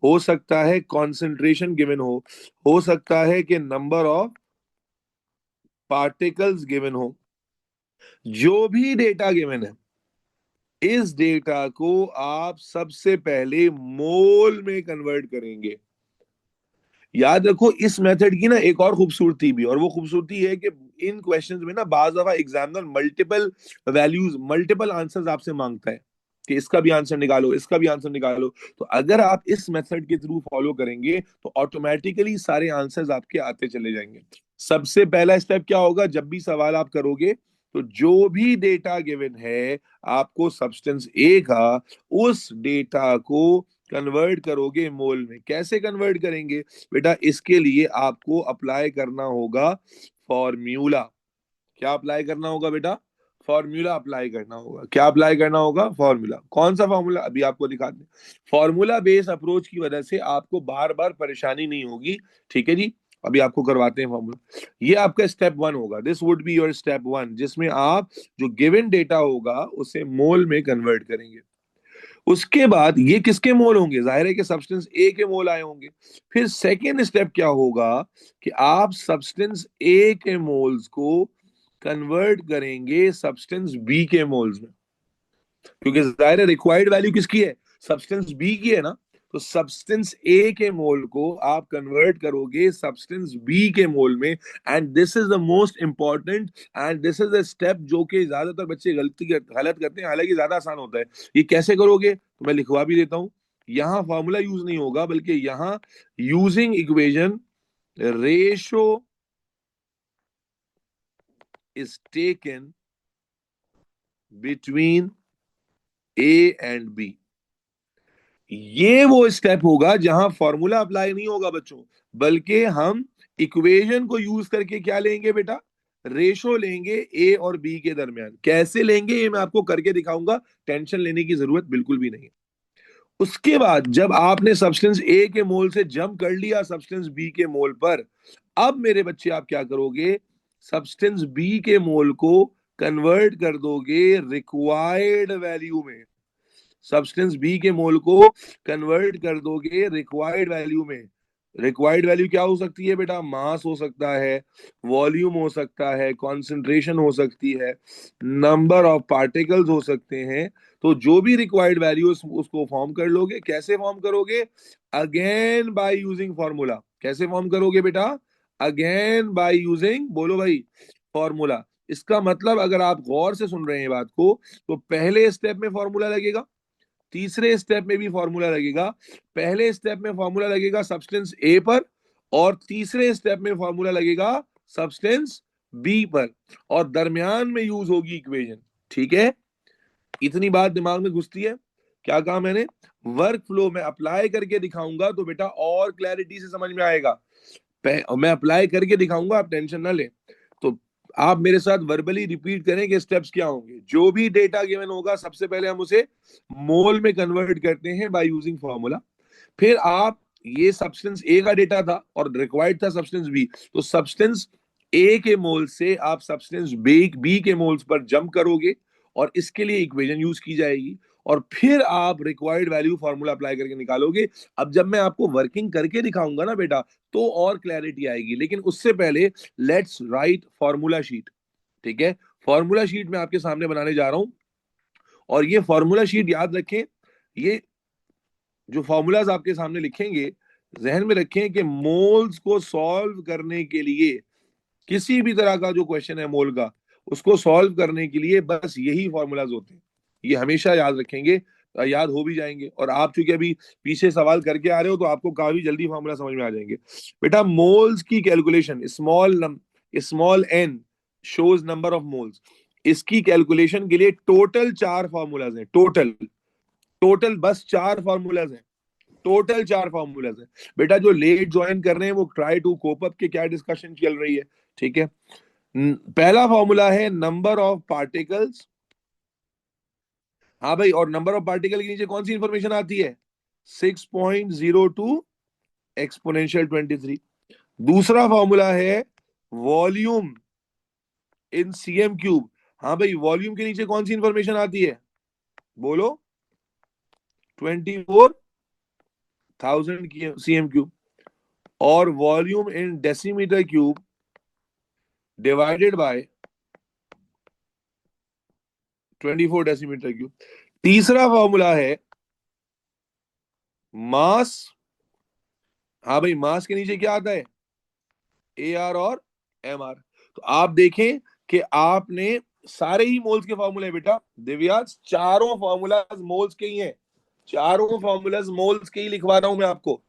हो सकता है कॉन्सेंट्रेशन गिवन हो सकता है कि नंबर ऑफ पार्टिकल्स गिवन हो। जो भी डेटा गिवन है, इस डेटा को आप सबसे पहले मोल में कन्वर्ट करेंगे। याद रखो इस मेथड की ना एक और खूबसूरती भी, और वो खूबसूरती है कि इन क्वेश्चंस में ना बाज दफा examiner multiple values, multiple answers आपसे मांगता है कि इसका भी आंसर निकालो, इसका भी आंसर निकालो। तो अगर आप इस मेथड के थ्रू फॉलो करेंगे तो ऑटोमेटिकली सारे आंसर्स आपके आते चले जाएंगे। सबसे पहला स्टेप क्या होगा, जब भी सवाल आप करोगे तो जो भी डेटा गिवन है आपको सब्सटेंस ए का, उस डेटा को कन्वर्ट करोगे मोल में। कैसे कन्वर्ट करेंगे बेटा? इसके लिए आपको अप्लाई करना होगा फॉर्मूला। क्या अप्लाई करना होगा बेटा? फॉर्मूला अप्लाई करना होगा। क्या अप्लाई करना होगा? फॉर्मूला। कौन सा फॉर्मूला? अभी आपको दिखा दें। फॉर्मूला बेस्ड अप्रोच की वजह से आपको बार बार परेशानी नहीं होगी। ठीक है जी, अभी आपको करवाते हैं फॉर्मूला। ये आपका स्टेप 1 होगा, this would be your step 1, जिसमें आप जो गिवन डेटा होगा उसे मोल में कन्वर्ट करेंगे। उसके बाद ये किसके मोल होंगे? जाहिर है कि सब्सटेंस ए के मोल आए होंगे। फिर सेकेंड स्टेप क्या होगा कि आप सब्सटेंस ए के मोल्स को कन्वर्ट करेंगे सब्सटेंस बी के मोल्स में, क्योंकि जाहिर है रिक्वायर्ड वैल्यू किसकी है? सब्सटेंस बी की है ना। तो सब्सटेंस ए के मोल को आप कन्वर्ट करोगे सब्सटेंस बी के मोल में। And this is the most important, and this is the step जो कि ज्यादातर बच्चे गलत करते हैं, हालांकि ज्यादा आसान होता है। ये कैसे करोगे तो मैं लिखवा भी देता हूं। यहां फॉर्मूला यूज नहीं होगा, बल्कि यहां using equation, ratio is taken between A and B. ये वो स्टेप होगा जहां फॉर्मूला अप्लाई नहीं होगा बच्चों, बल्कि हम इक्वेशन को यूज करके क्या लेंगे बेटा? रेशो लेंगे ए और बी के दरमियान। कैसे लेंगे ये मैं आपको करके दिखाऊंगा, टेंशन लेने की जरूरत बिल्कुल भी नहीं है। उसके बाद जब आपने सब्सटेंस ए के मोल से जंप कर लिया सब्सटेंस बी के मोल पर, अब मेरे बच्चे आप क्या करोगे? सब्सटेंस बी के मोल को कन्वर्ट कर दोगे रिक्वायर्ड वैल्यू में, सब्सटेंस बी के मोल को कन्वर्ट कर दोगे रिक्वायर्ड वैल्यू में। रिक्वायर्ड वैल्यू क्या हो सकती है बेटा? मास हो सकता है, वॉल्यूम हो सकता है, कॉन्सेंट्रेशन हो सकती है, नंबर ऑफ पार्टिकल्स हो सकते हैं। तो जो भी रिक्वायर्ड वैल्यू उसको फॉर्म कर लोगे। कैसे फॉर्म करोगे? Again by using formula. कैसे फॉर्म करोगे बेटा? अगेन बाय यूजिंग, बोलो भाई, फॉर्मूला। इसका मतलब अगर आप गौर से सुन रहे हैं बात को, तो पहले स्टेप में फॉर्मूला लगेगा, तीसरे स्टेप में भी फॉर्मूला लगेगा। पहले स्टेप में फॉर्मूला लगेगा सब्सटेंस ए पर, और तीसरे स्टेप में फॉर्मूला लगेगा सब्सटेंस बी पर, और दरमियान में यूज होगी इक्वेशन। ठीक है, इतनी बात दिमाग में घुसती है? क्या कहा मैंने? वर्क फ्लो में अप्लाई करके दिखाऊंगा तो बेटा और क्लैरिटी से समझ में आएगा। मैं अप्लाई करके दिखाऊंगा, आप टेंशन ना ले। तो आप मेरे साथ वर्बली रिपीट करें कि स्टेप्स क्या होंगे। जो भी डेटा गिवन होगा सबसे पहले हम उसे मोल में कन्वर्ट करते हैं बाय यूजिंग फॉर्मूला। फिर आप, ये सब्सटेंस ए का डेटा था और रिक्वायर्ड था सब्सटेंस बी, तो सब्सटेंस ए के मोल से आप सब्सटेंस बी के मोल्स पर जंप करोगे और इसके लिए इक्वेशन यूज की जाएगी, और फिर आप रिक्वायर्ड वैल्यू फॉर्मूला अप्लाई करके निकालोगे। अब जब मैं आपको वर्किंग करके दिखाऊंगा ना बेटा, तो और क्लैरिटी आएगी, लेकिन उससे पहले लेट्स राइट फॉर्मूला शीट। ठीक है, फॉर्मूला शीट मैं आपके सामने बनाने जा रहा हूं, और ये फॉर्मूला शीट याद रखें, ये जो फॉर्मूलाज आपके सामने लिखेंगे, जहन में रखें कि मोल्स को सॉल्व करने के लिए, किसी भी तरह का जो क्वेश्चन है मोल का, उसको सॉल्व करने के लिए बस यही फॉर्मूलाज होते हैं। ये हमेशा याद रखेंगे, याद हो भी जाएंगे। और आप चूंकि अभी पीछे सवाल करके आ रहे हो, तो आपको काफी जल्दी फॉर्मूला समझ में आ जाएंगे। बेटा मोल्स की calculation, small n shows number of moles, इसकी कैलकुलेशन के लिए टोटल 4 फॉर्मूलाज हैं। टोटल टोटल बस 4 फॉर्मूलाज हैं। टोटल 4 फॉर्मूलाज हैं। बेटा जो लेट ज्वाइन कर रहे हैं वो ट्राई टू कोप अप के क्या डिस्कशन चल रही है। ठीक है, पहला फॉर्मूला है नंबर ऑफ पार्टिकल्स। हाँ भाई, और नंबर ऑफ पार्टिकल के नीचे कौन सी इंफॉर्मेशन आती है? 6.02 एक्सपोनेंशियल 23। दूसरा फॉर्मूला है वॉल्यूम इन सीएम क्यूब। हाँ भाई, वॉल्यूम के नीचे कौन सी इंफॉर्मेशन आती है? बोलो। 24,000 सीएम क्यूब। और वॉल्यूम इन decimetre cube divided bye 24 decimetre cube. तीसरा फॉर्मूला है मास। हाँ भाई, मास के नीचे क्या आता है? ए आर और एम आर। तो आप देखें कि आपने सारे ही मोल्स के फॉर्मूले बेटा दिव्यास, चारों फॉर्मूलाज मोल्स के ही हैं। चारों फॉर्मूलाज मोल्स के ही लिखवा रहा हूं मैं आपको।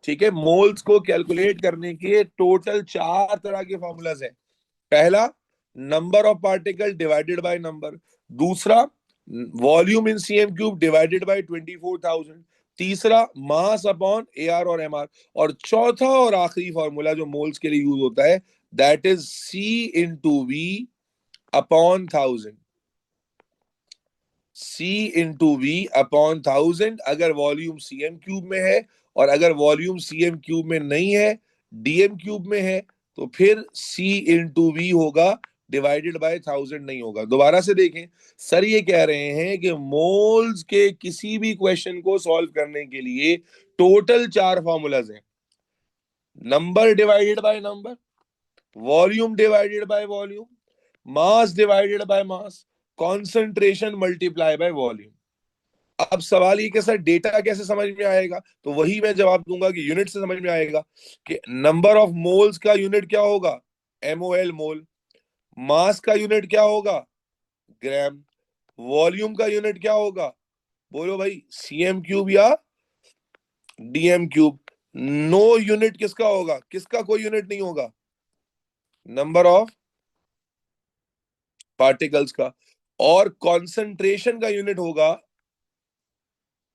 ठीक है, मोल्स को कैलकुलेट करने के टोटल 4 तरह के फॉर्मूलाज हैं। पहला, number of particle divided by number. दूसरा, volume in CM cube divided by 24,000। तीसरा, मास अपॉन ए आर और एम आर। और चौथा और आखिरी फॉर्मूला जो मोल्स के लिए यूज होता है, that is C into V upon 1000। C into V upon 1000 अगर वॉल्यूम सीएम क्यूब में है, और अगर वॉल्यूम सीएम क्यूब में नहीं है, डीएम क्यूब में है, तो फिर सी इंटू वी होगा, डिवाइडेड बाय 1000 नहीं होगा। दोबारा से देखें, सर ये कह रहे हैं कि मोल्स के किसी भी क्वेश्चन को सॉल्व करने के लिए टोटल 4 फॉर्मूलाज हैं। Number divided by number, volume divided by volume, mass divided by mass, concentration multiply by volume. अब सवाल ये कि सर डेटा कैसे समझ में आएगा? तो वही मैं जवाब दूंगा कि यूनिट से समझ में आएगा कि नंबर ऑफ मोल्स का यूनिट क्या होगा? एमओएल, मोल। मास का यूनिट क्या होगा? ग्राम। वॉल्यूम का यूनिट क्या होगा? बोलो भाई, सीएम क्यूब या डीएम क्यूब। नो यूनिट किसका होगा? किसका कोई यूनिट नहीं होगा? नंबर ऑफ पार्टिकल्स का। और कॉन्सेंट्रेशन का यूनिट होगा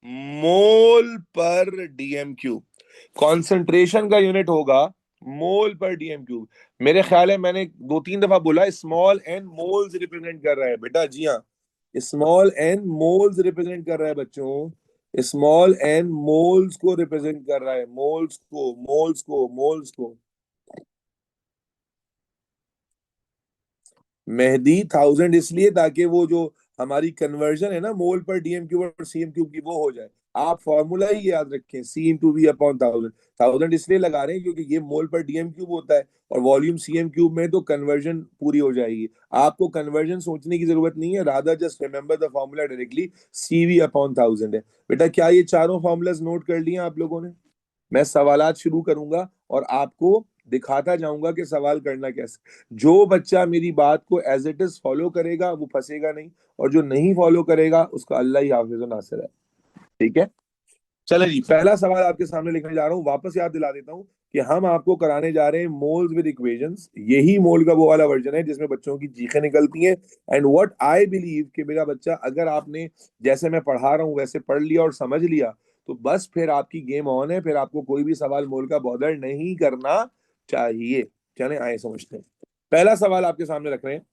मोल पर डीएम क्यूब। कॉन्सेंट्रेशन का यूनिट होगा मोल पर डीएम क्यूब। मेरे ख्याल है मैंने 2-3 दफा बोला स्मॉल एन मोल्स रिप्रेजेंट कर रहा है बेटा। जी हाँ, स्मॉल एन मोल्स रिप्रेजेंट कर रहा है बच्चों। स्मॉल एन मोल्स को रिप्रेजेंट कर रहा है, मोल्स को, मोल्स को, मोल्स को। मेहदी 1000 इसलिए ताकि वो जो हमारी कन्वर्जन है ना मोल पर डीएम क्यूब और सीएम क्यूब की वो हो जाए। आप फॉर्मूला ही याद रखें, सी इंटू वी अपॉन 1000। 1000 इसलिए लगा रहे हैं क्योंकि ये मोल पर डीएम क्यूब होता है और वॉल्यूम सीएम क्यूब में, तो कन्वर्जन पूरी हो जाएगी। आपको कन्वर्जन सोचने की जरूरत नहीं है, rather just remember the formula directly, CV upon 1000 है। बेटा क्या ये चारों फॉर्मूलाज नोट कर लिए आप लोगों ने? मैं सवालात शुरू करूंगा और आपको दिखाता जाऊंगा कि सवाल करना कैसे। जो बच्चा मेरी बात को एज इट इज फॉलो करेगा वो फंसेगा नहीं, और जो नहीं फॉलो करेगा उसका अल्लाह ही हाफिज नासिर है। ठीक है, चले जी, पहला सवाल आपके सामने लिखने जा रहा हूँ। वापस याद दिला देता हूँ कि हम आपको कराने जा रहे हैं मोल्स विद इक्वेशंस। यही मोल का वो वाला वर्जन है जिसमें बच्चों की चीखें निकलती हैं। एंड व्हाट आई बिलीव कि मेरा बच्चा, अगर आपने जैसे मैं पढ़ा रहा हूँ वैसे पढ़ लिया और समझ लिया, तो बस फिर आपकी गेम ऑन है, फिर आपको कोई भी सवाल मोल का बॉदर नहीं करना चाहिए। चले आए समझते हैं। पहला सवाल आपके सामने रख रहे हैं,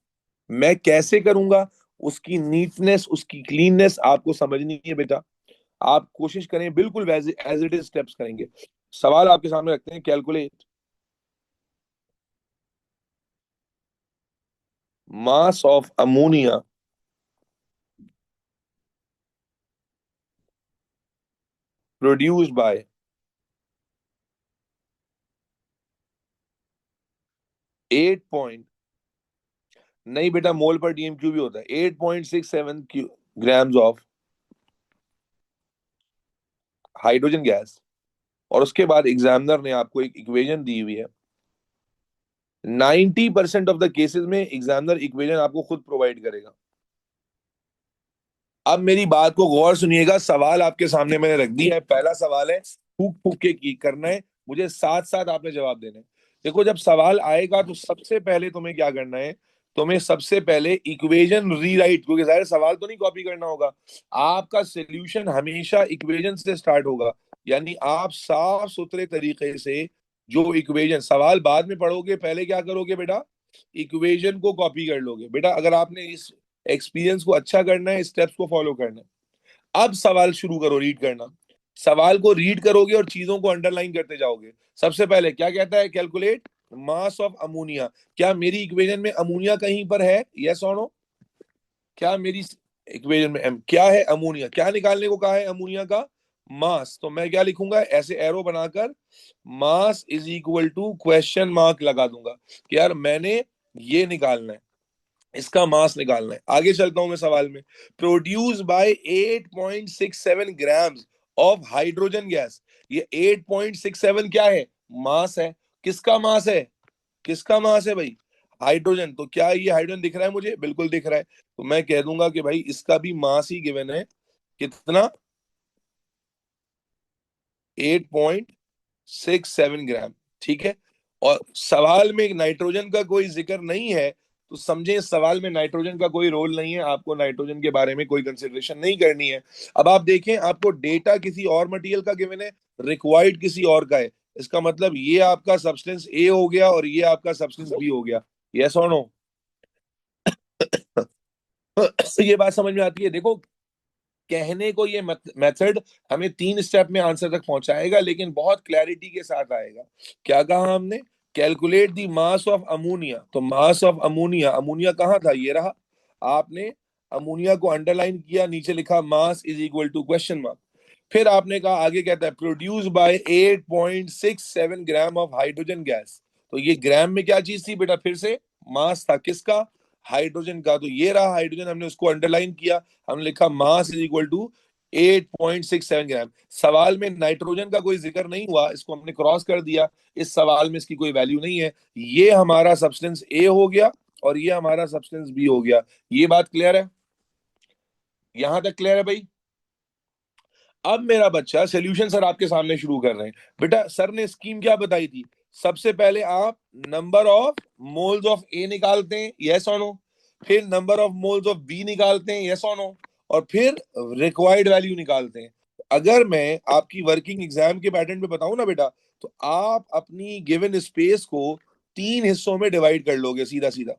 मैं कैसे करूंगा, उसकी नीटनेस उसकी क्लीननेस आपको समझनी है बेटा। आप कोशिश करें बिल्कुल एज इट इज स्टेप्स करेंगे। सवाल आपके सामने रखते हैं, calculate mass of ammonia produced by 8 point, नहीं बेटा मोल पर डीएम क्यू भी होता है, 8.67 ग्राम्स ऑफ हाइड्रोजन गैस। और उसके बाद एग्जामिनर ने आपको एक इक्वेशन दी हुई है। 90% ऑफ द केसेस में एग्जामिनर इक्वेशन आपको खुद प्रोवाइड करेगा। अब मेरी बात को गौर सुनिएगा, सवाल आपके सामने मैंने रख दिया है। पहला सवाल है, फूक फूक के की करना है, मुझे साथ साथ आपने जवाब देना है। देखो जब सवाल आएगा तो सबसे पहले तुम्हें क्या करना है, तुम्हें सबसे पहले इक्वेशन रीराइट, क्योंकि जाहिर सवाल तो नहीं कॉपी करना होगा, आपका सोल्यूशन हमेशा इक्वेशन से स्टार्ट होगा। यानी आप साफ सुथरे तरीके से जो इक्वेशन, सवाल बाद में पढ़ोगे, पहले क्या करोगे बेटा, इक्वेशन को कॉपी कर लोगे। बेटा अगर आपने इस एक्सपीरियंस को अच्छा करना है, स्टेप्स को फॉलो करना है। अब सवाल शुरू करो रीड करना। सवाल को रीड करोगे और चीजों को अंडरलाइन करते जाओगे। सबसे पहले क्या कहता है, कैलकुलेट मास ऑफ अमोनिया। क्या मेरी इक्वेशन में अमोनिया कहीं पर है, यस और नो? क्या मेरी इक्वेशन में क्या है, अमोनिया। क्या निकालने को कहा है, अमोनिया का मास। तो मैं क्या लिखूंगा, ऐसे एरो बनाकर mass is equal to question mark लगा दूंगा कि यार मैंने ये निकालना है, इसका मास निकालना है। आगे चलता हूं मैं सवाल में, produce by 8.67 grams of hydrogen gas. ये 8.67 क्या है, मास है। किसका मास है, किसका मास है भाई, हाइड्रोजन। तो क्या ये हाइड्रोजन दिख रहा है मुझे, बिल्कुल दिख रहा है। तो मैं कह दूंगा कि भाई इसका भी मास ही गिवन है, कितना, 8.67 ग्राम। ठीक है, और सवाल में नाइट्रोजन का कोई जिक्र नहीं है, तो समझे इस सवाल में नाइट्रोजन का कोई रोल नहीं है, आपको नाइट्रोजन के बारे में कोई कंसिडरेशन नहीं करनी है। अब आप देखें, आपको डेटा किसी और मटेरियल का गिवन है, रिक्वायर्ड किसी और का है। इसका मतलब ये आपका सब्सटेंस ए हो गया और ये आपका सब्सटेंस बी हो गया। यस और नो? ये बात समझ में आती है? देखो कहने को ये मेथड हमें 3 स्टेप में आंसर तक पहुंचाएगा, लेकिन बहुत क्लैरिटी के साथ आएगा। क्या कहा हमने, calculate the mass of ammonia. तो मास ऑफ अमोनिया, अमोनिया कहाँ था, ये रहा। आपने अमोनिया को अंडरलाइन किया, नीचे लिखा mass is equal to question mark. फिर आपने कहा, आगे कहता है produce by 8.67 gram of hydrogen gas. तो ये ग्राम में क्या चीज थी बेटा, फिर से मास था, किसका, हाइड्रोजन का। तो ये रहा हाइड्रोजन, हमने उसको अंडरलाइन किया, हमने लिखा मास इज इक्वल टू 8.67 ग्राम। सवाल में नाइट्रोजन का कोई जिक्र नहीं हुआ, इसको हमने क्रॉस कर दिया, इस सवाल में इसकी कोई वैल्यू नहीं है। ये हमारा सब्सटेंस ए हो गया और ये हमारा सब्सटेंस बी हो गया। ये बात क्लियर है, यहां तक क्लियर है भाई? अब मेरा बच्चा सोल्यूशन सर आपके सामने शुरू कर रहे हैं। बेटा सर ने स्कीम क्या बताई थी, सबसे पहले आप number of moles of A निकालते हैं, यस और नो, फिर number of moles of B निकालते हैं, यस और नो, और फिर रिक्वायर्ड वैल्यू निकालते हैं। अगर मैं आपकी वर्किंग एग्जाम के पैटर्न पे बताऊं ना बेटा, तो आप अपनी गिवन स्पेस को 3 हिस्सों में डिवाइड कर लोगे, सीधा सीधा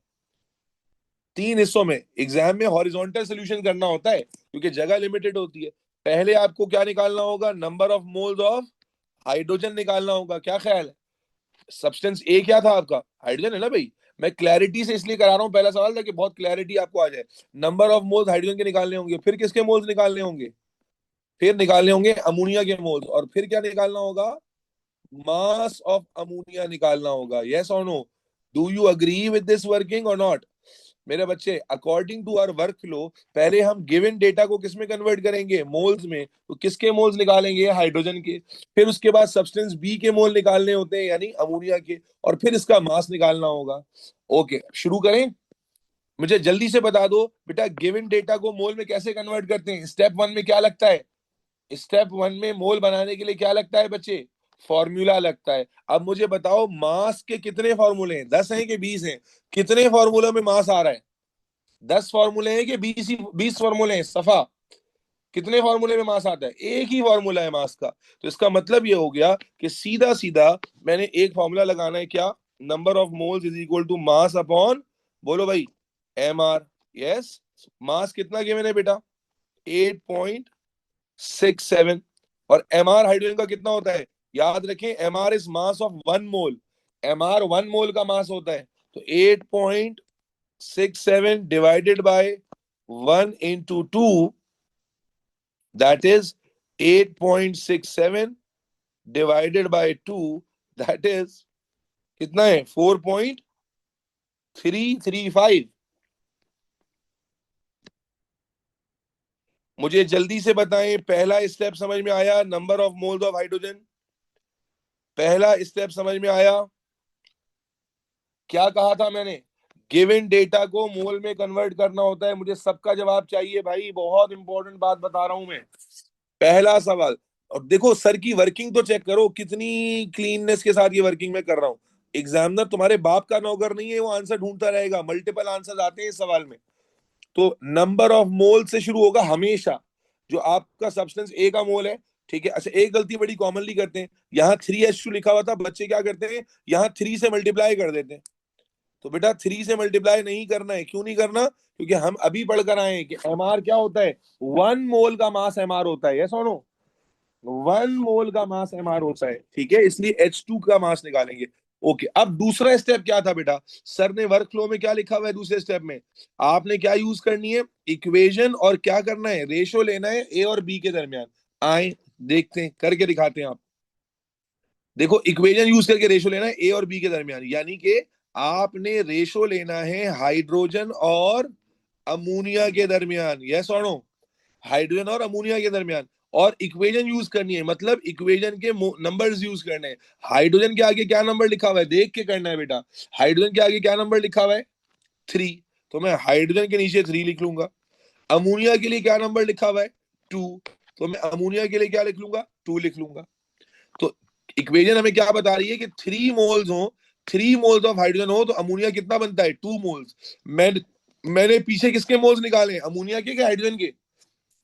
3 हिस्सों में। एग्जाम में हॉरिजॉन्टल सोल्यूशन करना होता है क्योंकि जगह लिमिटेड होती है। पहले आपको क्या निकालना होगा, number of moles of hydrogen निकालना होगा। क्या ख्याल है, सब्सटेंस ए क्या था आपका, हाइड्रोजन है ना भाई। मैं क्लैरिटी से इसलिए करा रहा हूं, पहला सवाल था कि बहुत क्लैरिटी आपको आ जाए। नंबर ऑफ मोल्स हाइड्रोजन के निकालने होंगे, फिर किसके मोल्स निकालने होंगे? फिर निकालने होंगे अमोनिया के मोल्स, और फिर क्या निकालना होगा? मास ऑफ अमोनिया निकालना होगा। यस और no? Do you agree with this working और नॉट? मेरे बच्चे, according to our work flow, पहले हम गिवन डेटा को किस में कन्वर्ट करेंगे? मोल्स में। तो किसके मोल्स निकालेंगे? हाइड्रोजन के। फिर उसके बाद सब्सटेंस बी के मोल निकालने होते हैं, यानी अमोनिया के, और फिर इसका मास निकालना होगा। ओके, शुरू करें? मुझे जल्दी से बता दो बेटा, गिवन डेटा को मोल में कैसे कन्वर्ट करते हैं? स्टेप वन में क्या लगता है? स्टेप वन में मोल बनाने के लिए क्या लगता है बच्चे? फॉर्मूला लगता है। अब मुझे बताओ, मास के कितने फॉर्मूले हैं? 10 हैं कि 20 हैं? कितने फॉर्मूला में मास आ रहा है? 10 फॉर्मूले हैं कि 20 फॉर्मूले हैं? सफा, कितने फॉर्मूले में मास आता है? एक ही फॉर्मूला है मास का। तो इसका मतलब ये हो गया कि सीधा सीधा मैंने एक फॉर्मूला लगाना है, क्या? Number of moles is equal to mass upon, बोलो भाई, एम आर। यस, मास कितना गिवन है बेटा? 8.67। और एम आर हाइड्रोजन का कितना होता है? याद रखें, M R is mass of 1 mole. M R 1 mole का मास होता है। तो 8.67 divided by 1 into 2, that is 8.67 divided by 2, that is कितना है? 4.335। मुझे जल्दी से बताएं, पहला स्टेप समझ में आया? Number of moles of hydrogen, पहला स्टेप समझ में आया? क्या कहा था मैंने? गिवन डेटा को मोल में कन्वर्ट करना होता है। मुझे सबका जवाब चाहिए भाई, बहुत इंपॉर्टेंट बात बता रहा हूं मैं। पहला सवाल। और देखो सर की वर्किंग तो चेक करो, कितनी क्लीननेस के साथ ये वर्किंग मैं कर रहा हूं। एग्जामिनर तुम्हारे बाप का नौकर नहीं है, वो आंसर ढूंढता रहेगा, मल्टीपल आंसर आते हैं इस सवाल में। तो नंबर ऑफ मोल से शुरू होगा हमेशा। जो आपका सब्सटेंस ए का मोल है, ठीक है? अच्छा, एक गलती बड़ी कॉमनली करते हैं, यहाँ 3H2 लिखा हुआ था, बच्चे क्या करते हैं? यहाँ 3 से मल्टीप्लाई कर देते हैं। तो बेटा 3 से मल्टीप्लाई नहीं करना है। क्यों नहीं करना? क्योंकि हम अभी पढ़कर आए हैं कि एमआर क्या होता है? 1 मोल का मास एमआर होता है। यस और नो? 1 मोल का मास एमआर होता है, ठीक है? इसलिए H2 का मास निकालेंगे। ओके, अब दूसरा स्टेप क्या था बेटा? सर ने वर्क फ्लो में क्या लिखा हुआ है दूसरे स्टेप में? आपने क्या यूज करनी है? इक्वेशन, और क्या करना है? रेशो लेना है ए और बी के दरमियान। आए देखते हैं, करके दिखाते हैं आप। देखो, इक्वेशन यूज करके रेशो लेना है ए और बी के दरमियान, यानी कि आपने रेशो लेना है हाइड्रोजन और अमोनिया के दरमियान। यस और नो? हाइड्रोजन और अमोनिया के दरमियान। और इक्वेशन यूज करनी है, मतलब इक्वेशन के नंबर्स यूज करने हैं। हाइड्रोजन के आगे क्या नंबर लिखा हुआ है? देख के करना है बेटा। हाइड्रोजन के आगे क्या नंबर लिखा हुआ है? 3। तो मैं हाइड्रोजन के नीचे 3 लिख लूंगा। अमोनिया के लिए क्या नंबर लिखा हुआ है? 2। तो मैं अमोनिया के लिए क्या लिख लूंगा? 2 लिख लूंगा। तो इक्वेशन हमें क्या बता रही है कि 3 मोल्स हो, 3 मोल्स ऑफ हाइड्रोजन हो, तो अमोनिया कितना बनता है? 2 मोल्स। मैंने पीछे किसके मोल्स निकाले? अमोनिया के हाइड्रोजन के?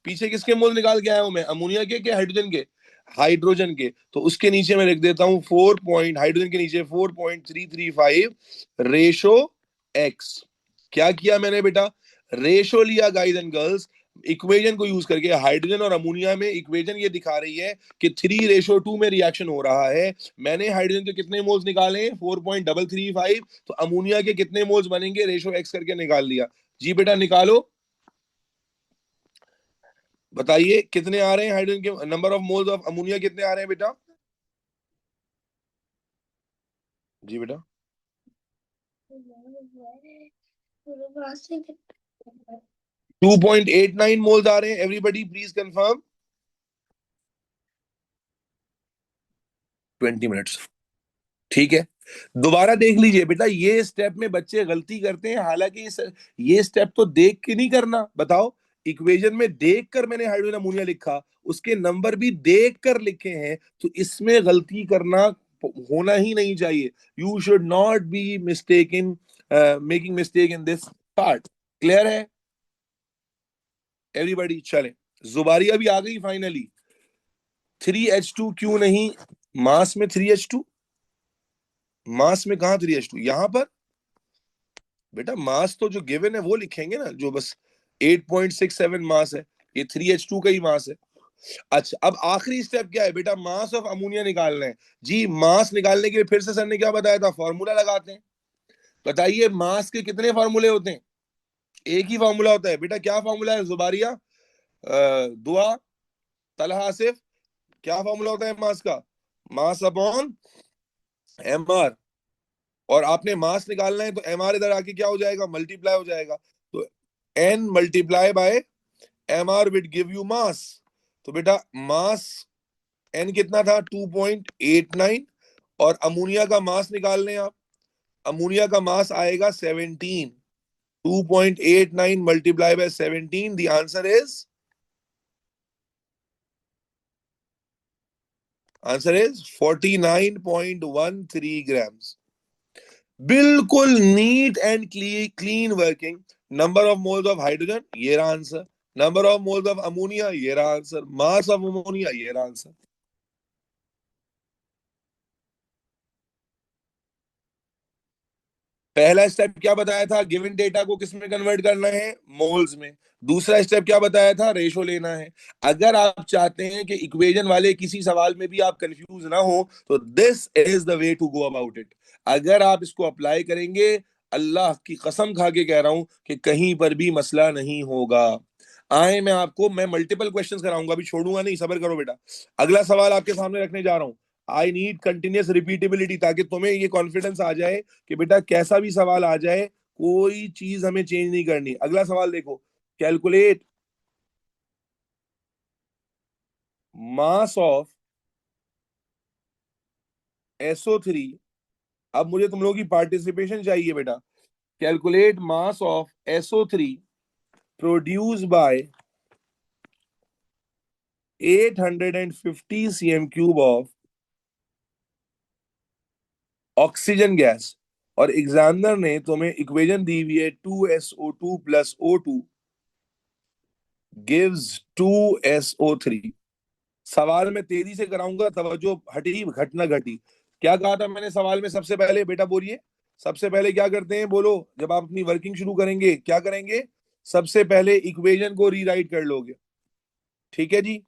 पीछे किसके मोल निकाल के आया हूं मैं? अमोनिया के हाइड्रोजन के? हाइड्रोजन के। तो उसके नीचे मैं लिख देता हूं 4 पॉइंट, हाइड्रोजन के नीचे 4.335 रेशो एक्स। क्या किया मैंने बेटा? रेशो लिया गाइस एंड गर्ल्स, इक्वेशन को यूज करके। हाइड्रोजन और अमोनिया में इक्वेशन ये दिखा रही है कि 3:2 में रिएक्शन हो रहा है। मैंने हाइड्रोजन के कितने मोल्स निकाले? 4.335। तो अमोनिया के कितने मोल्स बनेंगे? रेशो एक्स करके निकाल लिया। जी बेटा निकालो, बताइए कितने आ रहे हैं हाइड्रोजन के? Number of moles of ammonia कितने आ रहे हैं बेटा? जी बेटा। 2.89 मोल्स आ रहे हैं। Everybody please confirm. 20 मिनट्स, ठीक है? दोबारा देख लीजिए बेटा, ये स्टेप में बच्चे गलती करते हैं, हालांकि ये स्टेप तो देख के नहीं करना। बताओ, इक्वेशन में देख कर मैंने हाइड्रोजन अमोनिया लिखा, उसके नंबर भी देख कर लिखे हैं, तो इसमें गलती करना होना ही नहीं चाहिए। You should not be mistake in making mistake in this part. Clear है एवरीबडी? चले, जुबारी भी आ गई फाइनली। 3H2 क्यों नहीं? मास में 3H2, मास में कहा 3H2? यहां पर बेटा मास तो जो गिवन है वो लिखेंगे ना, जो बस 8.67 मास है, ये 3H2 का ही मास है। अच्छा, अब आखिरी स्टेप क्या है बेटा? मास ऑफ अमोनिया निकालना है। जी, मास निकालने के लिए फिर से सर ने क्या बताया था? फॉर्मूला लगाते हैं। बताइए मास के कितने फॉर्मूले होते हैं? एक ही फॉर्मूला होता है बेटा। क्या फॉर्मूला है जुबारिया, दुआ, तलहा, आसिफ? क्या फॉर्मूला होता है मास का? Mass upon M R. और आपने मास निकालना है तो एम आर इधर आके क्या हो जाएगा, मल्टीप्लाई हो जाएगा। तो N multiply by M R will give you mass. तो बेटा मास एन कितना था, 2.89। और अमोनिया का मास निकाल लें आप। अमोनिया का मास आएगा 17। 2.89 multiply by 17, the answer is 49.13 grams. बिल्कुल neat and clean working. Number of moles of hydrogen, ये रहा answer. Number of moles of ammonia, ये रहा आंसर। मास ऑफ अमोनिया, ये रहा आंसर। पहला स्टेप क्या बताया था, गिवन डेटा को किस में कन्वर्ट करना है, मोल्स में। दूसरा स्टेप क्या बताया था, रेशो लेना है। अगर आप चाहते हैं कि इक्वेशन वाले किसी सवाल में भी आप कंफ्यूज ना हो, तो this is the way to go about it. अगर आप इसको अप्लाई करेंगे, अल्लाह की कसम खा के कह रहा हूं कि कहीं पर भी मसला नहीं होगा। आए मैं मल्टीपल क्वेश्चंस कराऊंगा, अभी छोड़ूंगा नहीं, सबर करो बेटा। अगला सवाल आपके सामने रखने जा रहा हूं। आई नीड कंटिन्यूस रिपीटेबिलिटी, ताकि तुम्हें ये कॉन्फिडेंस आ जाए कि बेटा कैसा भी सवाल आ जाए, कोई चीज हमें चेंज नहीं करनी। अगला सवाल देखो। Calculate mass of SO3। अब मुझे तुम लोगों की पार्टिसिपेशन चाहिए बेटा। Calculate mass of SO3 produce by 850 cm³ of oxygen gas. और एग्जामिनर ने तुम्हें इक्वेशन दी हुई है 2SO2 plus O2 gives 2SO3। सवाल में तेजी से कराऊंगा, तवज्जो हटी घट ना घटी। क्या कहा था मैंने सवाल में? सबसे पहले बेटा बोलिए, सबसे पहले क्या करते हैं, बोलो। जब आप अपनी वर्किंग शुरू करेंगे क्या करेंगे? सबसे पहले इक्वेशन को रीराइट कर लोगे, ठीक है जी।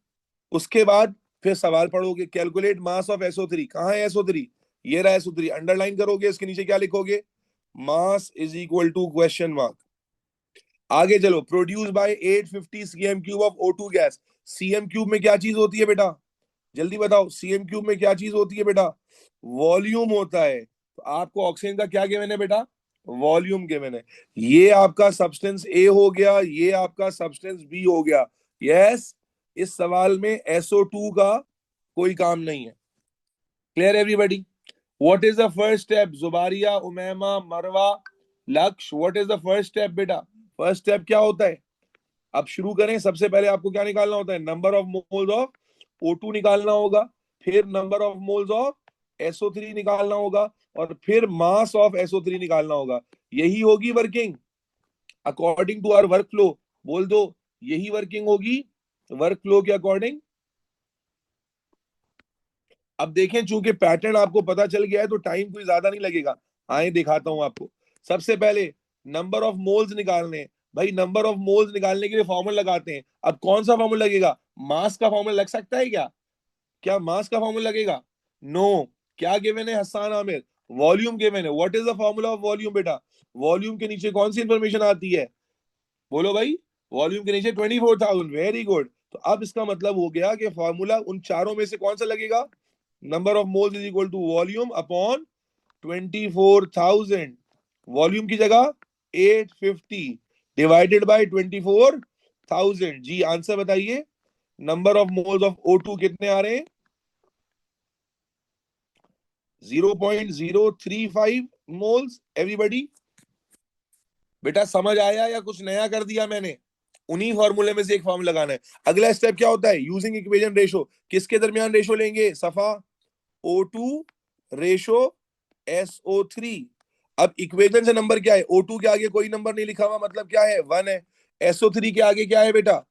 उसके बाद फिर सवाल पढ़ोगे। कैलकुलेट मास ऑफ SO3, कहाँ है SO3? ये रहा SO3, अंडरलाइन करोगे, इसके नीचे क्या लिखोगे, mass is equal to question mark. आगे चलो, produce by 850 cm³ of O2 gas. cm³ में क्या चीज होती है बेटा, जल्दी बताओ, cm³ में क्या चीज होती है बेटा? वॉल्यूम होता है। तो आपको ऑक्सीजन का क्या गिवन है बेटा, वॉल्यूम गिवन है। ये आपका सब्सटेंस ए हो गया, ये आपका सब्सटेंस बी हो गया। यस, इस सवाल में SO2 का कोई काम नहीं है। Clear everybody? What is the first step, Zubaria, Umaima, Marwa, Lakshya? What is the first step बेटा? फर्स्ट स्टेप क्या होता है? अब शुरू करें। सबसे पहले आपको क्या निकालना होता है, number of moles of O2 निकालना होगा। फिर number of moles of SO3 निकालना होगा। और फिर मास ऑफ SO3 निकालना होगा। यही होगी working according to our work flow. बोल दो, यही वर्किंग होगी वर्क फ्लो के अकॉर्डिंग। अब देखें, चूंकि पैटर्न आपको पता चल गया है तो टाइम कोई ज्यादा नहीं लगेगा। आए दिखाता हूं आपको। सबसे पहले नंबर ऑफ मोल्स निकालने हैं। भाई नंबर ऑफ मोल्स निकालने के लिए फॉर्मूला लगाते हैं। अब कौन सा फॉर्मूला लगेगा? मास का फॉर्मूला लग सकता है क्या? क्या मास का फॉर्मूला लगेगा? नो। क्या गिवन है हसन आमिर? वॉल्यूम गिवन है। What is the formula of volume बेटा? वॉल्यूम के नीचे कौन सी इंफॉर्मेशन आती है, बोलो भाई? वॉल्यूम के नीचे 24,000। Very good. तो अब इसका मतलब हो गया कि फॉर्मूला उन चारों में से कौन सा लगेगा? Number of moles is equal to volume upon 24,000। Volume की जगह 850 डिवाइडेड बाय 24,000। जी आंसर बताइए। Number of moles of O2 कितने आ रहे हैं? 0.035 मोल्स। एवरीबॉडी बेटा समझ आया या कुछ नया कर दिया मैंने? उन्हीं फॉर्मूले में से एक फॉर्मूला लगाना है। अगला स्टेप क्या होता है, यूजिंग इक्वेशन रेशो। किसके दरमियान रेशो लेंगे, सफा? O2 ratio SO3। अब इक्वेशन से नंबर क्या है, O2 के आगे कोई नंबर नहीं लिखा हुआ, मतलब क्या है, 1 है। SO3 के आगे क्या है बेटा,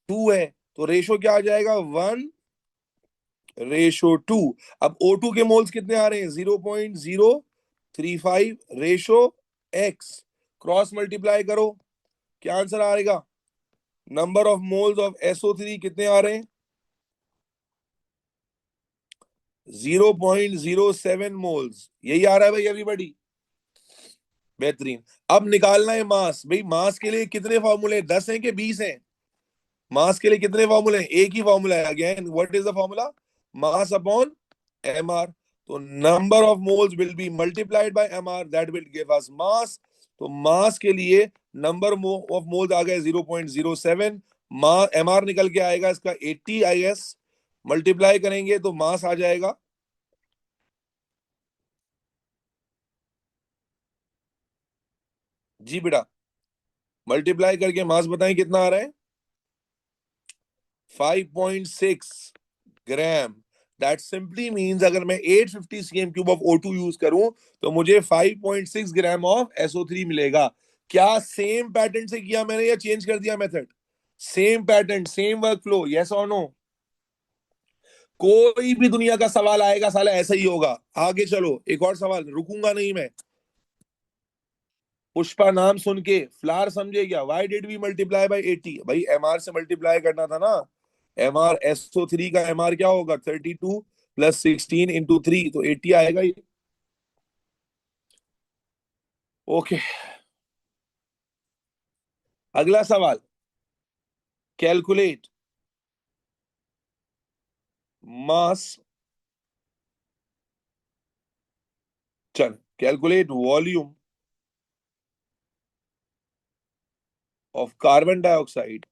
2 है। तो रेशो क्या आ जाएगा, 1:2। अब O2 के मोल्स कितने आ रहे हैं, 0.035 रेशो x। क्रॉस मल्टीप्लाई करो, क्या आंसर आएगा? Number of moles of SO3 कितने आ रहे हैं, 0.07 मोल्स। यही आ रहा है भाई एवरीबॉडी? बेहतरीन। अब निकालना है मास। भाई मास के लिए कितने फॉर्मूले, 10 हैं कि 20 हैं? मास के लिए कितने फॉर्मूले हैं? एक ही फॉर्मूला है। Again what is the formula? Mass upon mr। तो number of moles will be multiplied by mr, that will give us mass. तो मास के लिए नंबर ऑफ मोल्स आ गए 0.07। mr निकल के आएगा इसका 80 is। मल्टीप्लाई करेंगे तो मास आ जाएगा, जी बेटा मल्टीप्लाई करके मास बताएं कितना आ रहा है? 5.6 ग्राम। दैट सिंपली मींस अगर मैं 850 CM cube of O2 use करूं तो मुझे 5.6 ग्राम ऑफ SO3 मिलेगा। क्या सेम पैटर्न से किया मैंने या चेंज कर दिया method? Same pattern, same work flow, yes और नो? कोई भी दुनिया का सवाल आएगा साला ऐसा ही होगा। आगे चलो, एक और सवाल, रुकूंगा नहीं मैं। पुष्पा नाम सुन के फ्लावर समझे क्या? Why did we multiply by 80? भाई एमआर से मल्टीप्लाई करना था ना। एमआर SO3 का एमआर क्या होगा? 32 प्लस 16 इंटू 3, तो 80 आएगा ही। ओके, अगला सवाल। कैलकुलेट मास, चल calculate volume of carbon dioxide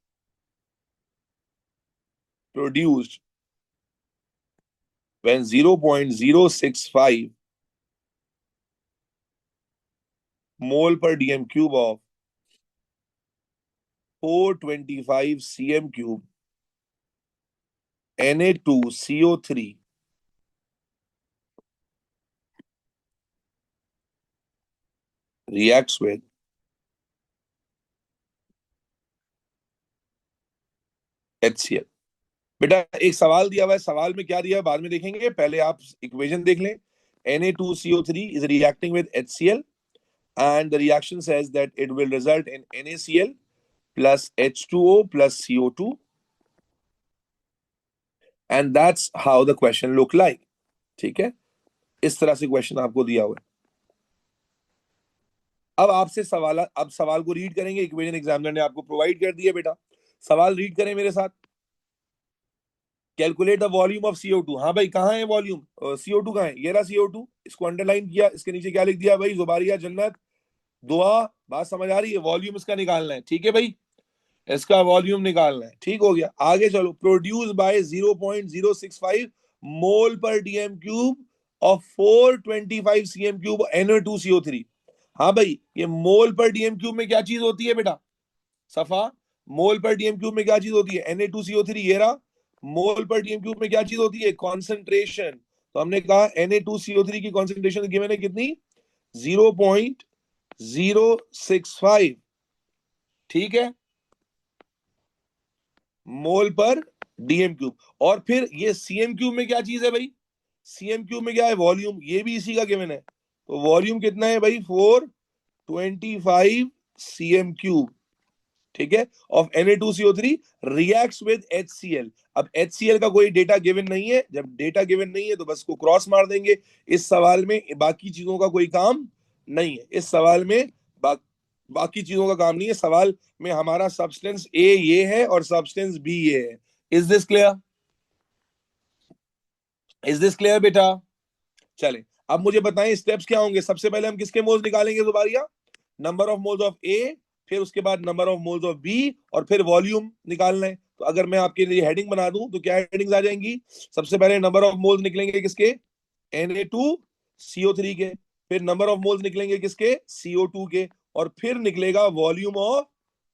produced when 0.065 mole per dm cube of 425 cm cube Na2CO3 reacts with HCl। बेटा एक सवाल दिया हुआ है, सवाल में क्या दिया है बाद में देखेंगे, पहले आप इक्वेशन देख लें। Na2CO3 is reacting with HCl and the reaction says that it will result in NaCl plus H2O plus CO2 and that's how the question look like। ठीक है, इस तरह से क्वेश्चन आपको दिया हुआ है। अब आपसे सवाल, अब सवाल को रीड करेंगे, इक्वेशन एग्जामिनर ने आपको प्रोवाइड कर दिया बेटा। सवाल रीड करें मेरे साथ। Calculate the volume of CO2। हाँ भाई कहाँ है वॉल्यूम? CO2 कहाँ है? ये रहा CO2, इसको अंडरलाइन किया, इसके नीचे क्या लिख दिया भाई? जुबारिया जन्नत दुआ। बात समझ आ रही है? वॉल्यूम इसका निकालना है, ठीक है भाई, इसका वॉल्यूम निकालना है। ठीक हो गया, आगे चलो। प्रोड्यूस बाय 0.065 मोल पर DM cube of 425 CM cube NO2CO3। हाँ भाई, ये मोल पर डीएम क्यूब में क्या चीज होती है बेटा? सफा, मोल पर डीएम क्यूब में क्या चीज होती है? Na2CO3 ये रहा। मोल पर डीएम क्यूब में क्या चीज होती है? कॉन्सेंट्रेशन। तो हमने कहा Na2CO3 की कॉन्सेंट्रेशन गिवन है कितनी? 0.065। ठीक है, मोल पर डीएम क्यूब। और फिर ये सीएम क्यूब में क्या चीज है भाई? सीएम क्यूब में क्या है? वॉल्यूम, ये भी इसी का गिवन है। तो वॉल्यूम कितना है भाई? 425 सीएम क्यूब। ठीक है, of Na2CO3 reacts with HCl। अब HCl का कोई डेटा गिवन नहीं है, जब डेटा गिवन नहीं है तो बस को क्रॉस मार देंगे। इस सवाल में बाकी चीजों का कोई काम नहीं है। इस सवाल में बाकी चीजों का काम नहीं है। सवाल में हमारा सब्सटेंस ए ये है और सब्सटेंस बी ये है। Is this clear? Is this clear बेटा? चले, अब मुझे बताएं स्टेप्स क्या होंगे। सबसे पहले हम किसके मोल्स निकालेंगे दोबारा? Number of moles of A, फिर उसके बाद number of moles of B, और फिर वॉल्यूम निकालना है। तो अगर मैं आपके लिए हेडिंग बना दूं तो क्या हेडिंग्स आ जाएंगी? सबसे पहले नंबर ऑफ मोल्स निकलेंगे किसके? Na2CO3 के। फिर नंबर ऑफ मोल्स निकलेंगे किसके? CO2 के। और फिर निकलेगा वॉल्यूम ऑफ,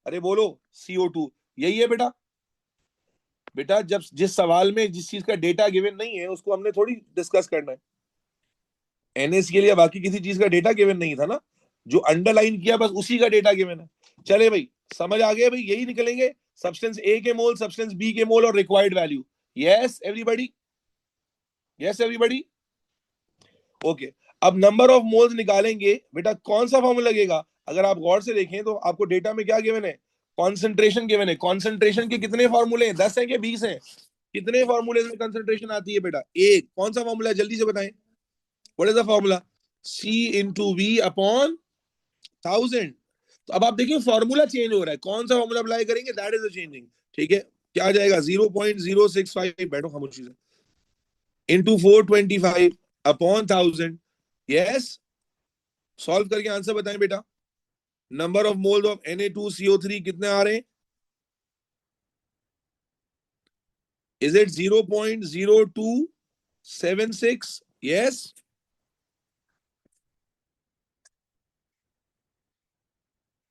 अरे बोलो, CO2। यही है बेटा। बेटा जब जिस सवाल में जिस चीज का डेटा गिवन नहीं है उसको हमने थोड़ी डिस्कस करना है। NaCl या बाकी किसी चीज का डेटा गिवन नहीं था ना, जो अंडरलाइन किया बस उसी का डेटा गिवन है। चले भाई, समझ आ गया भाई? यही निकलेंगे सब्सटेंस ए के मोल, सब्सटेंस बी के मोल और required value. Yes everybody? Yes everybody? Okay, अब नंबर ऑफ मोल्स निकालेंगे बेटा। कौन सा फॉर्मूला लगेगा? अगर आप गौर से देखें तो आपको डेटा में क्या गिवन है? कॉन्सेंट्रेशन गिवन है। कॉन्सेंट्रेशन के कितने फॉर्मूले हैं? 10 है कि 20 है? कितने फॉर्मूले में कंसंट्रेशन आती है बेटा? एक। कौन सा फॉर्मूला है जल्दी से बताएं? What is the formula? C into V upon 1000। तो अब आप देखिए फॉर्मूला चेंज हो रहा है, कौन सा फॉर्मूला अप्लाई करेंगे, दैट इज द चेंजिंग। ठीक है, क्या आ जाएगा 0.065, बैठो खामोशी से, इंटू 425 अपॉन 1000। यस, सॉल्व करके आंसर बताएं बेटा। Number of moles of Na2CO3 कितने आ रहे हैं? Is it 0.0276? Yes,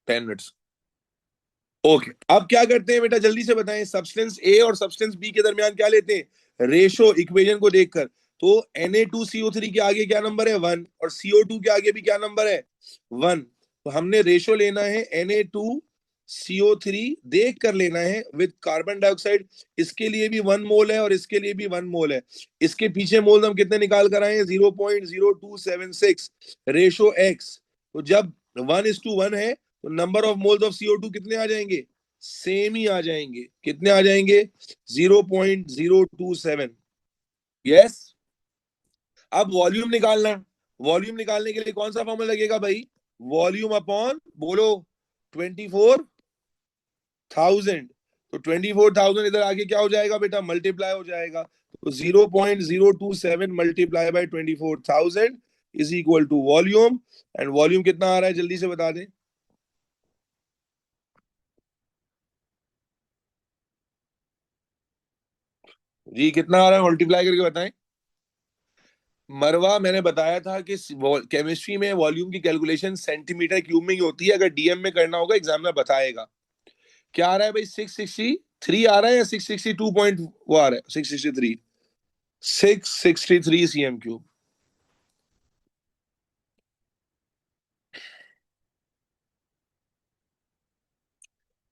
10 minutes. Okay, अब क्या करते हैं बेटा, जल्दी से बताएं, सब्सटेंस ए और सब्सटेंस बी के दरमियान क्या लेते हैं, रेशो, इक्वेशन को देखकर। तो Na2CO3 के आगे क्या नंबर है, 1, और CO2 के आगे भी क्या नंबर है, 1। तो हमने रेशो लेना है Na2CO3 देख कर लेना है विद कार्बन डाइऑक्साइड, इसके लिए भी 1 मोल है और इसके लिए भी 1 मोल है। इसके पीछे मोल हम कितने निकाल कर आए हैं, 0.0276 रेशो एक्स। तो जब 1:1 है तो number of moles of CO2 कितने आ जाएंगे, सेम ही आ जाएंगे। कितने आ जाएंगे, 0.027। यस, अब वॉल्यूम निकालना है। वॉल्यूम निकालने के लिए कौन सा फॉर्मूला लगेगा भाई, वॉल्यूम अपॉन, बोलो, 24,000। तो 24,000 इधर आगे क्या हो जाएगा बेटा, मल्टीप्लाई हो जाएगा। तो 0.027 multiply by 24,000 is equal to volume. And volume कितना आ रहा है, जल्दी से बता दें। जी कितना आ रहा है, मल्टीप्लाई करके बताएं। मरवा, मैंने बताया था कि केमिस्ट्री में वॉल्यूम की कैलकुलेशन सेंटीमीटर क्यूब में ही होती है, अगर डीएम में करना होगा एग्जामिनर बताएगा। क्या आ रहा है भाई, 663 आ रहा है या 662 पॉइंट वो आ रहा है, 663, 663 cm3।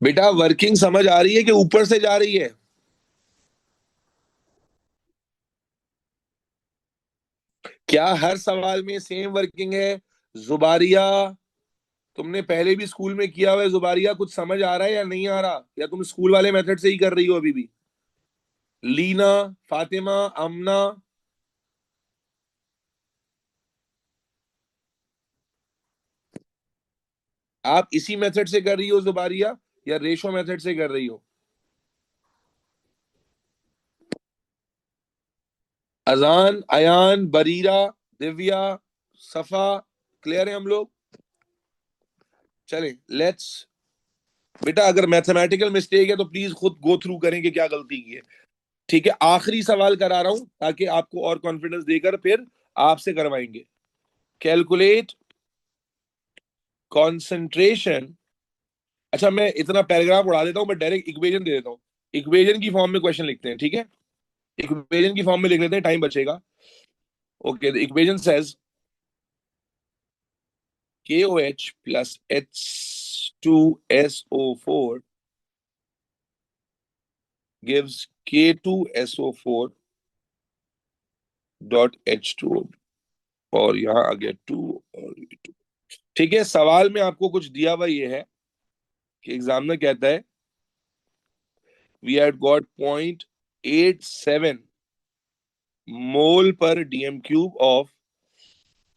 बेटा वर्किंग समझ आ रही है कि ऊपर से जा रही है, क्या हर सवाल में सेम वर्किंग है? जुबारिया, तुमने पहले भी स्कूल में किया हुआ है, जुबारिया कुछ समझ आ रहा है या नहीं आ रहा, या तुम स्कूल वाले मेथड से ही कर रही हो अभी भी? लीना, फातिमा, अमना, आप इसी मेथड से कर रही हो जुबारिया, या रेशो मेथड से कर रही हो? अजान, अयान, बरीरा, दिव्या, सफा, क्लियर है हम लोग? चलें, लेट्स, बेटा अगर मैथमेटिकल मिस्टेक है तो प्लीज खुद गो थ्रू करें कि क्या गलती की है। ठीक है, आखिरी सवाल करा रहा हूं ताकि आपको और कॉन्फिडेंस देकर फिर आपसे करवाएंगे। Calculate concentration. अच्छा, मैं इतना पैराग्राफ उड़ा देता हूं, मैं डायरेक्ट इक्वेशन दे देता हूं। इक्वेशन की फॉर्म में क्वेश्चन लिखते हैं, ठीक है, इक्वेशन की फॉर्म में लिख लेते हैं, टाइम बचेगा। Okay, the equation says KOH plus H2SO4 gives K2SO4 dot H2O, और यहां आ गया 2 और ये 2। ठीक है, सवाल में आपको कुछ दिया हुआ ये है कि एग्जामिनर कहता है वी हैड गॉट 0.87 मोल पर DM cube of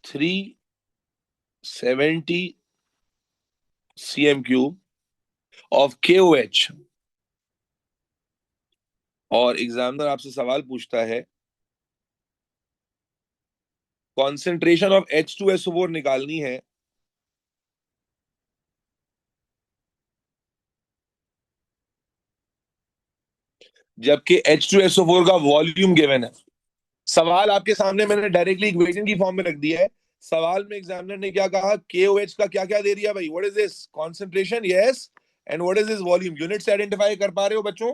370 cm³ of KOH, और एग्जामिनर आपसे सवाल पूछता है कॉन्सेंट्रेशन ऑफ H2SO4 निकालनी है, जबकि H2SO4 का वॉल्यूम गिवन है। सवाल आपके सामने मैंने डायरेक्टली इक्वेशन की फॉर्म में रख दिया है। सवाल में एग्जामिनर ने क्या कहा, KOH का क्या क्या दे दिया भाई, what is this, concentration, yes, and what is this, volume. Unit से आइडेंटिफाई कर पा रहे हो बच्चों,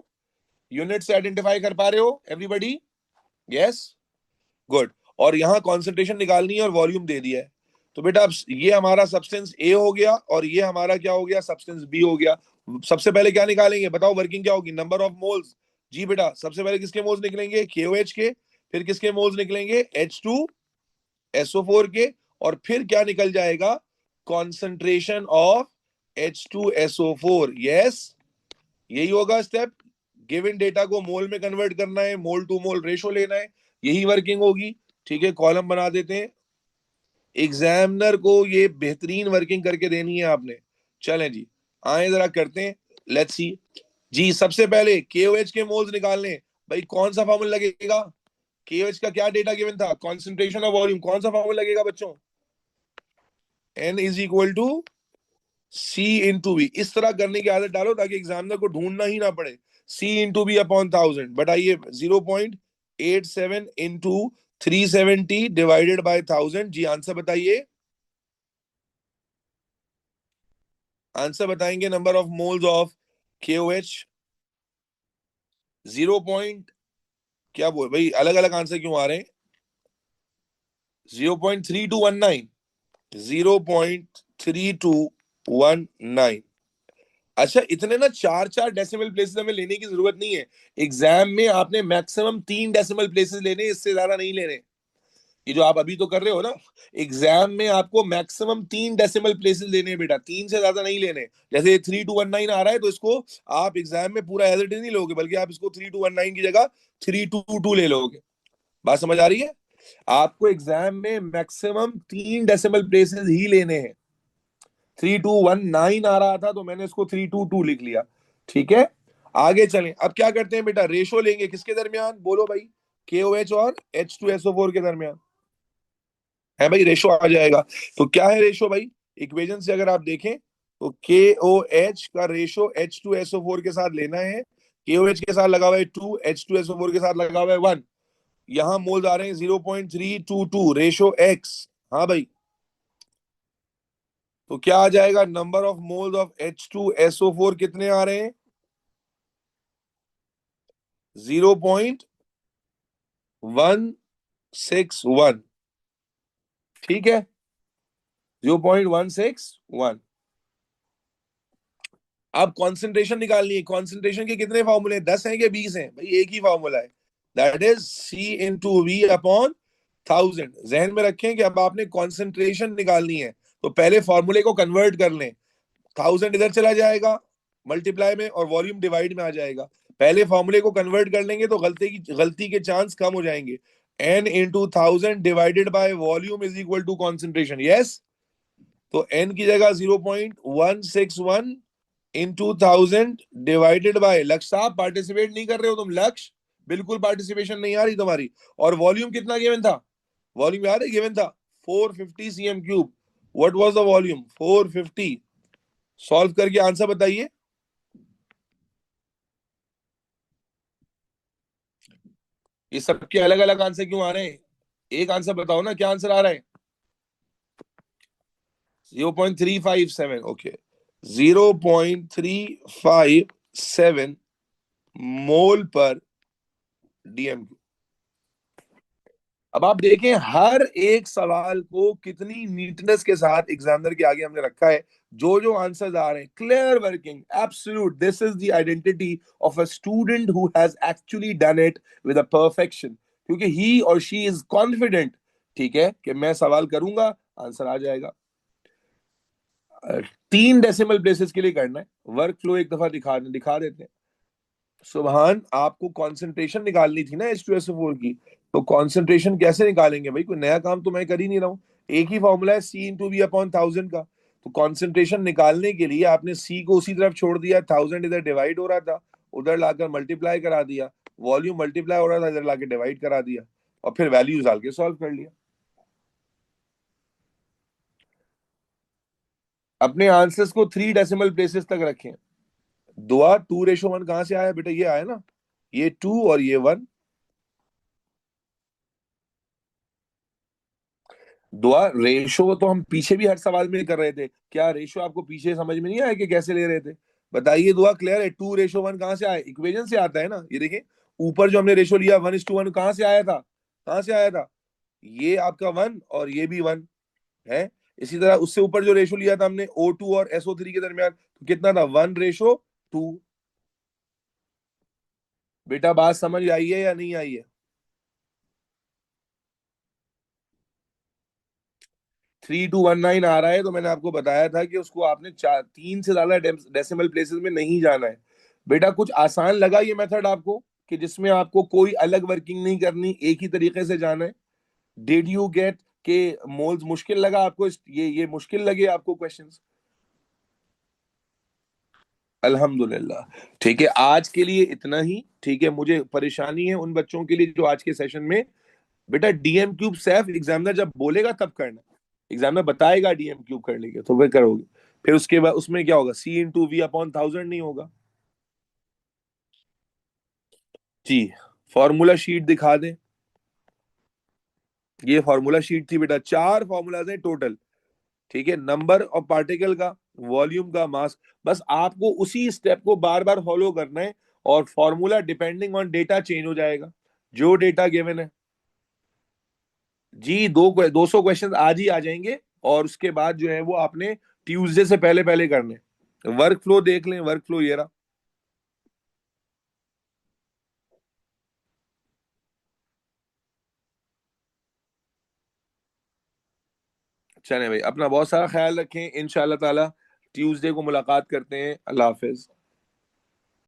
यूनिट से आइडेंटिफाई कर पा रहे हो एवरीबॉडी? Yes, good. और यहाँ कॉन्सेंट्रेशन निकालनी है और वॉल्यूम दे दिया है। तो बेटा अब ये हमारा सब्सटेंस ए हो गया और ये हमारा क्या हो गया, सब्सटेंस बी हो गया। सबसे पहले क्या निकालेंगे बताओ, वर्किंग क्या होगी, नंबर ऑफ मोल्स। जी बेटा, सबसे पहले किसके मोल्स निकलेंगे, KOH के, फिर किसके मोल्स निकलेंगे, H2SO4 के, और फिर क्या निकल जाएगा, कॉन्सेंट्रेशन ऑफ H2SO4। यस, यही होगा स्टेप, गिवन डेटा को मोल में कन्वर्ट करना है, मोल टू मोल रेशो लेना है, यही वर्किंग होगी। ठीक है, कॉलम बना देते हैं, एग्जामिनर को ये बेहतरीन वर्किंग करके देनी है आपने। चलें जी, आए जरा करते हैं, लेट्स सी जी। सबसे पहले केओएच के मोल्स निकालने। भाई कौन सा फॉर्मूला लगेगा? केओएच का क्या डेटा गिवन था? Concentration of volume. कौन सा फॉर्मूला लगेगा बच्चों? N is equal to C into B. इस तरह करने की आदत डालो ताकि एग्जामिनर को ढूंढना ही ना पड़े। C into B upon 1000। बताइए 0.87 इंटू 370 डिवाइडेड बाय 1000। जी आंसर बताइए, आंसर बताएंगे। Number of moles of KOH 0 point क्या बोल भाई, अलग अलग आंसर क्यों आ रहे हैं? 0.3219। 0.3219। अच्छा, इतने ना चार चार डेसिमल प्लेसेस हमें लेने की जरूरत नहीं है। एग्जाम में आपने मैक्सिमम 3 डेसिमल प्लेसेस लेने, इससे ज्यादा नहीं लेने। ये जो आप अभी तो कर रहे हो ना, एग्जाम में आपको मैक्सिमम 3 डेसिमल प्लेसेस लेने हैं बेटा, 3 से ज्यादा नहीं लेने। जैसे 3219 आ रहा है तो इसको आप एग्जाम में पूरा एज इट इज नहीं लोगे, बल्कि आप इसको 3219 की जगह 322 ले लोगे। बात समझ आ रही है? आपको एग्जाम में मैक्सिमम 3 डेसिमल प्लेसेस ही लेने हैं। 3219 आ रहा था तो मैंने इसको 322 लिख लिया। ठीक है, आगे चलें। अब क्या करते हैं बेटा, रेशो लेंगे किसके दरमियान? बोलो भाई। KOH और H2SO4 के दरमियान है भाई, रेशो आ जाएगा। तो क्या है रेशो भाई? इक्वेशन से अगर आप देखें तो KOH का रेशो H2SO4 के साथ लेना है। KOH के साथ लगा हुआ है 2, H2SO4 के साथ लगा हुआ है 1। यहां मोल्स आ रहे हैं 0.322 रेशो X। हाँ भाई, तो क्या आ जाएगा? Number of moles of H2SO4 कितने आ रहे हैं? 0.161। ठीक है, 0.161। अब कॉन्सेंट्रेशन निकालनी है। कॉन्सेंट्रेशन के कितने फॉर्मूले? 10 हैं कि 20 हैं? भाई एक ही फॉर्मूला है, that is C into V upon 1000। जहन में रखें कि अब आपने कॉन्सेंट्रेशन निकालनी है तो पहले फॉर्मूले को कन्वर्ट कर लें। 1000 इधर चला जाएगा मल्टीप्लाई में और वॉल्यूम डिवाइड में आ जाएगा। पहले फॉर्मूले को कन्वर्ट कर लेंगे तो गलती के चांस कम हो जाएंगे। N into 1000 divided by volume is equal to concentration. Yes, तो एन की जगह 0.161 इंटू 1000 डिवाइडेड बाय, लक्ष्य साहब पार्टिसिपेट नहीं कर रहे हो तुम, लक्ष्य बिल्कुल पार्टिसिपेशन नहीं आ रही तुम्हारी। और वॉल्यूम कितना गिवन था? वॉल्यूम याद है? गिवन था 450 CM cube. What was the volume? 450। Solve करके आंसर बताइए। ये सबके अलग अलग आंसर क्यों आ रहे हैं? एक आंसर बताओ ना, क्या आंसर आ रहा है? 0.357। ओके, 0.357 मोल पर डीएम। अब आप देखें हर एक सवाल को कितनी नीटनेस के साथ एग्जामिनर के आगे हमने रखा है। जो जो आंसर्स आ रहे हैं, clear working, absolute, this is the identity of a student who has actually done it with a perfection, क्योंकि ही और शी इज कॉन्फिडेंट, ठीक है, कि मैं सवाल करूंगा आंसर आ जाएगा। 3 डेसिमल प्लेसेस के लिए करना है। वर्क फ्लो एक दफा दिखा देते हैं। सुबहान, आपको कंसंट्रेशन निकालनी थी ना H2SO4 की, तो कंसंट्रेशन कैसे निकालेंगे भाई? कोई नया काम तो मैं कर ही नहीं रहा हूँ। एक ही फॉर्मूला है C इंटू वी अपॉन 1000 का। तो कंसंट्रेशन निकालने के लिए आपने C को उसी तरफ छोड़ दिया, 1000 इधर डिवाइड हो रहा था, उधर लाकर मल्टीप्लाई करा दिया। वॉल्यूम मल्टीप्लाई हो रहा था, इधर लाके डिवाइड करा दिया, और फिर वैल्यूज डाल के सॉल्व कर लिया। अपने आंसर्स को 3 डेसिमल प्लेसेस तक रखें। दुआ 2:1 कहां से आया बेटा? ये आया ना, ये 2 और ये 1। दुआ रेशो तो हम पीछे भी हर सवाल में कर रहे थे। क्या रेशो आपको पीछे समझ में नहीं आया कि कैसे ले रहे थे? बताइए दुआ, क्लियर है? 2:1 कहां से आया? इक्वेशन से आता है ना। ये देखिए, ऊपर जो हमने रेशो लिया 1:1 कहां से आया था? कहां से आया था? ये आपका 1 और ये भी 1 है। इसी तरह उससे ऊपर जो रेशो लिया था हमने O2 और SO3 के दरमियान, तो कितना था? 1:2। बेटा बात समझ आई है या नहीं आई है? 3219 आ रहा है तो मैंने आपको बताया था कि उसको आपने 3 से ज्यादा डेसिमल प्लेसेस में नहीं जाना है। बेटा कुछ आसान लगा ये मेथड आपको, कि जिसमें आपको कोई अलग वर्किंग नहीं करनी, एक ही तरीके से जाना है? डिड यू गेट कि मोल्स मुश्किल लगा आपको, ये मुश्किल लगे आपको क्वेश्चंस? अल्हम्दुलिल्लाह। ठीक है, आज के लिए इतना ही। ठीक है, मुझे परेशानी है उन बच्चों के लिए जो आज के सेशन में, बेटा डीएम क्यूब सैफ एग्जामिनर जब बोलेगा तब करना। एग्जामिनर बताएगा डीएम क्यूब करने के तो फिर करोगे। फिर उसके बाद उसमें क्या होगा, C/V/1000 नहीं होगा। जी, फॉर्मूला शीट दिखा दें। ये फॉर्मूला शीट थी बेटा, 4 फॉर्मूलाज हैं टोटल। ठीक है, नंबर ऑफ पार्टिकल का, वॉल्यूम का, मास। बस आपको उसी स्टेप को बार बार फॉलो करना है, और formula depending on data change हो जाएगा, जो डेटा गिवन है। जी, 200 क्वेश्चन आज ही आ जाएंगे, और उसके बाद जो है वो आपने ट्यूसडे से पहले पहले करने। वर्क फ्लो देख लें, वर्क फ्लो ये रहा। चले भाई, अपना बहुत सारा ख्याल रखें, इंशाल्लाह ताला ट्यूसडे को मुलाकात करते हैं। अल्लाह हाफिज।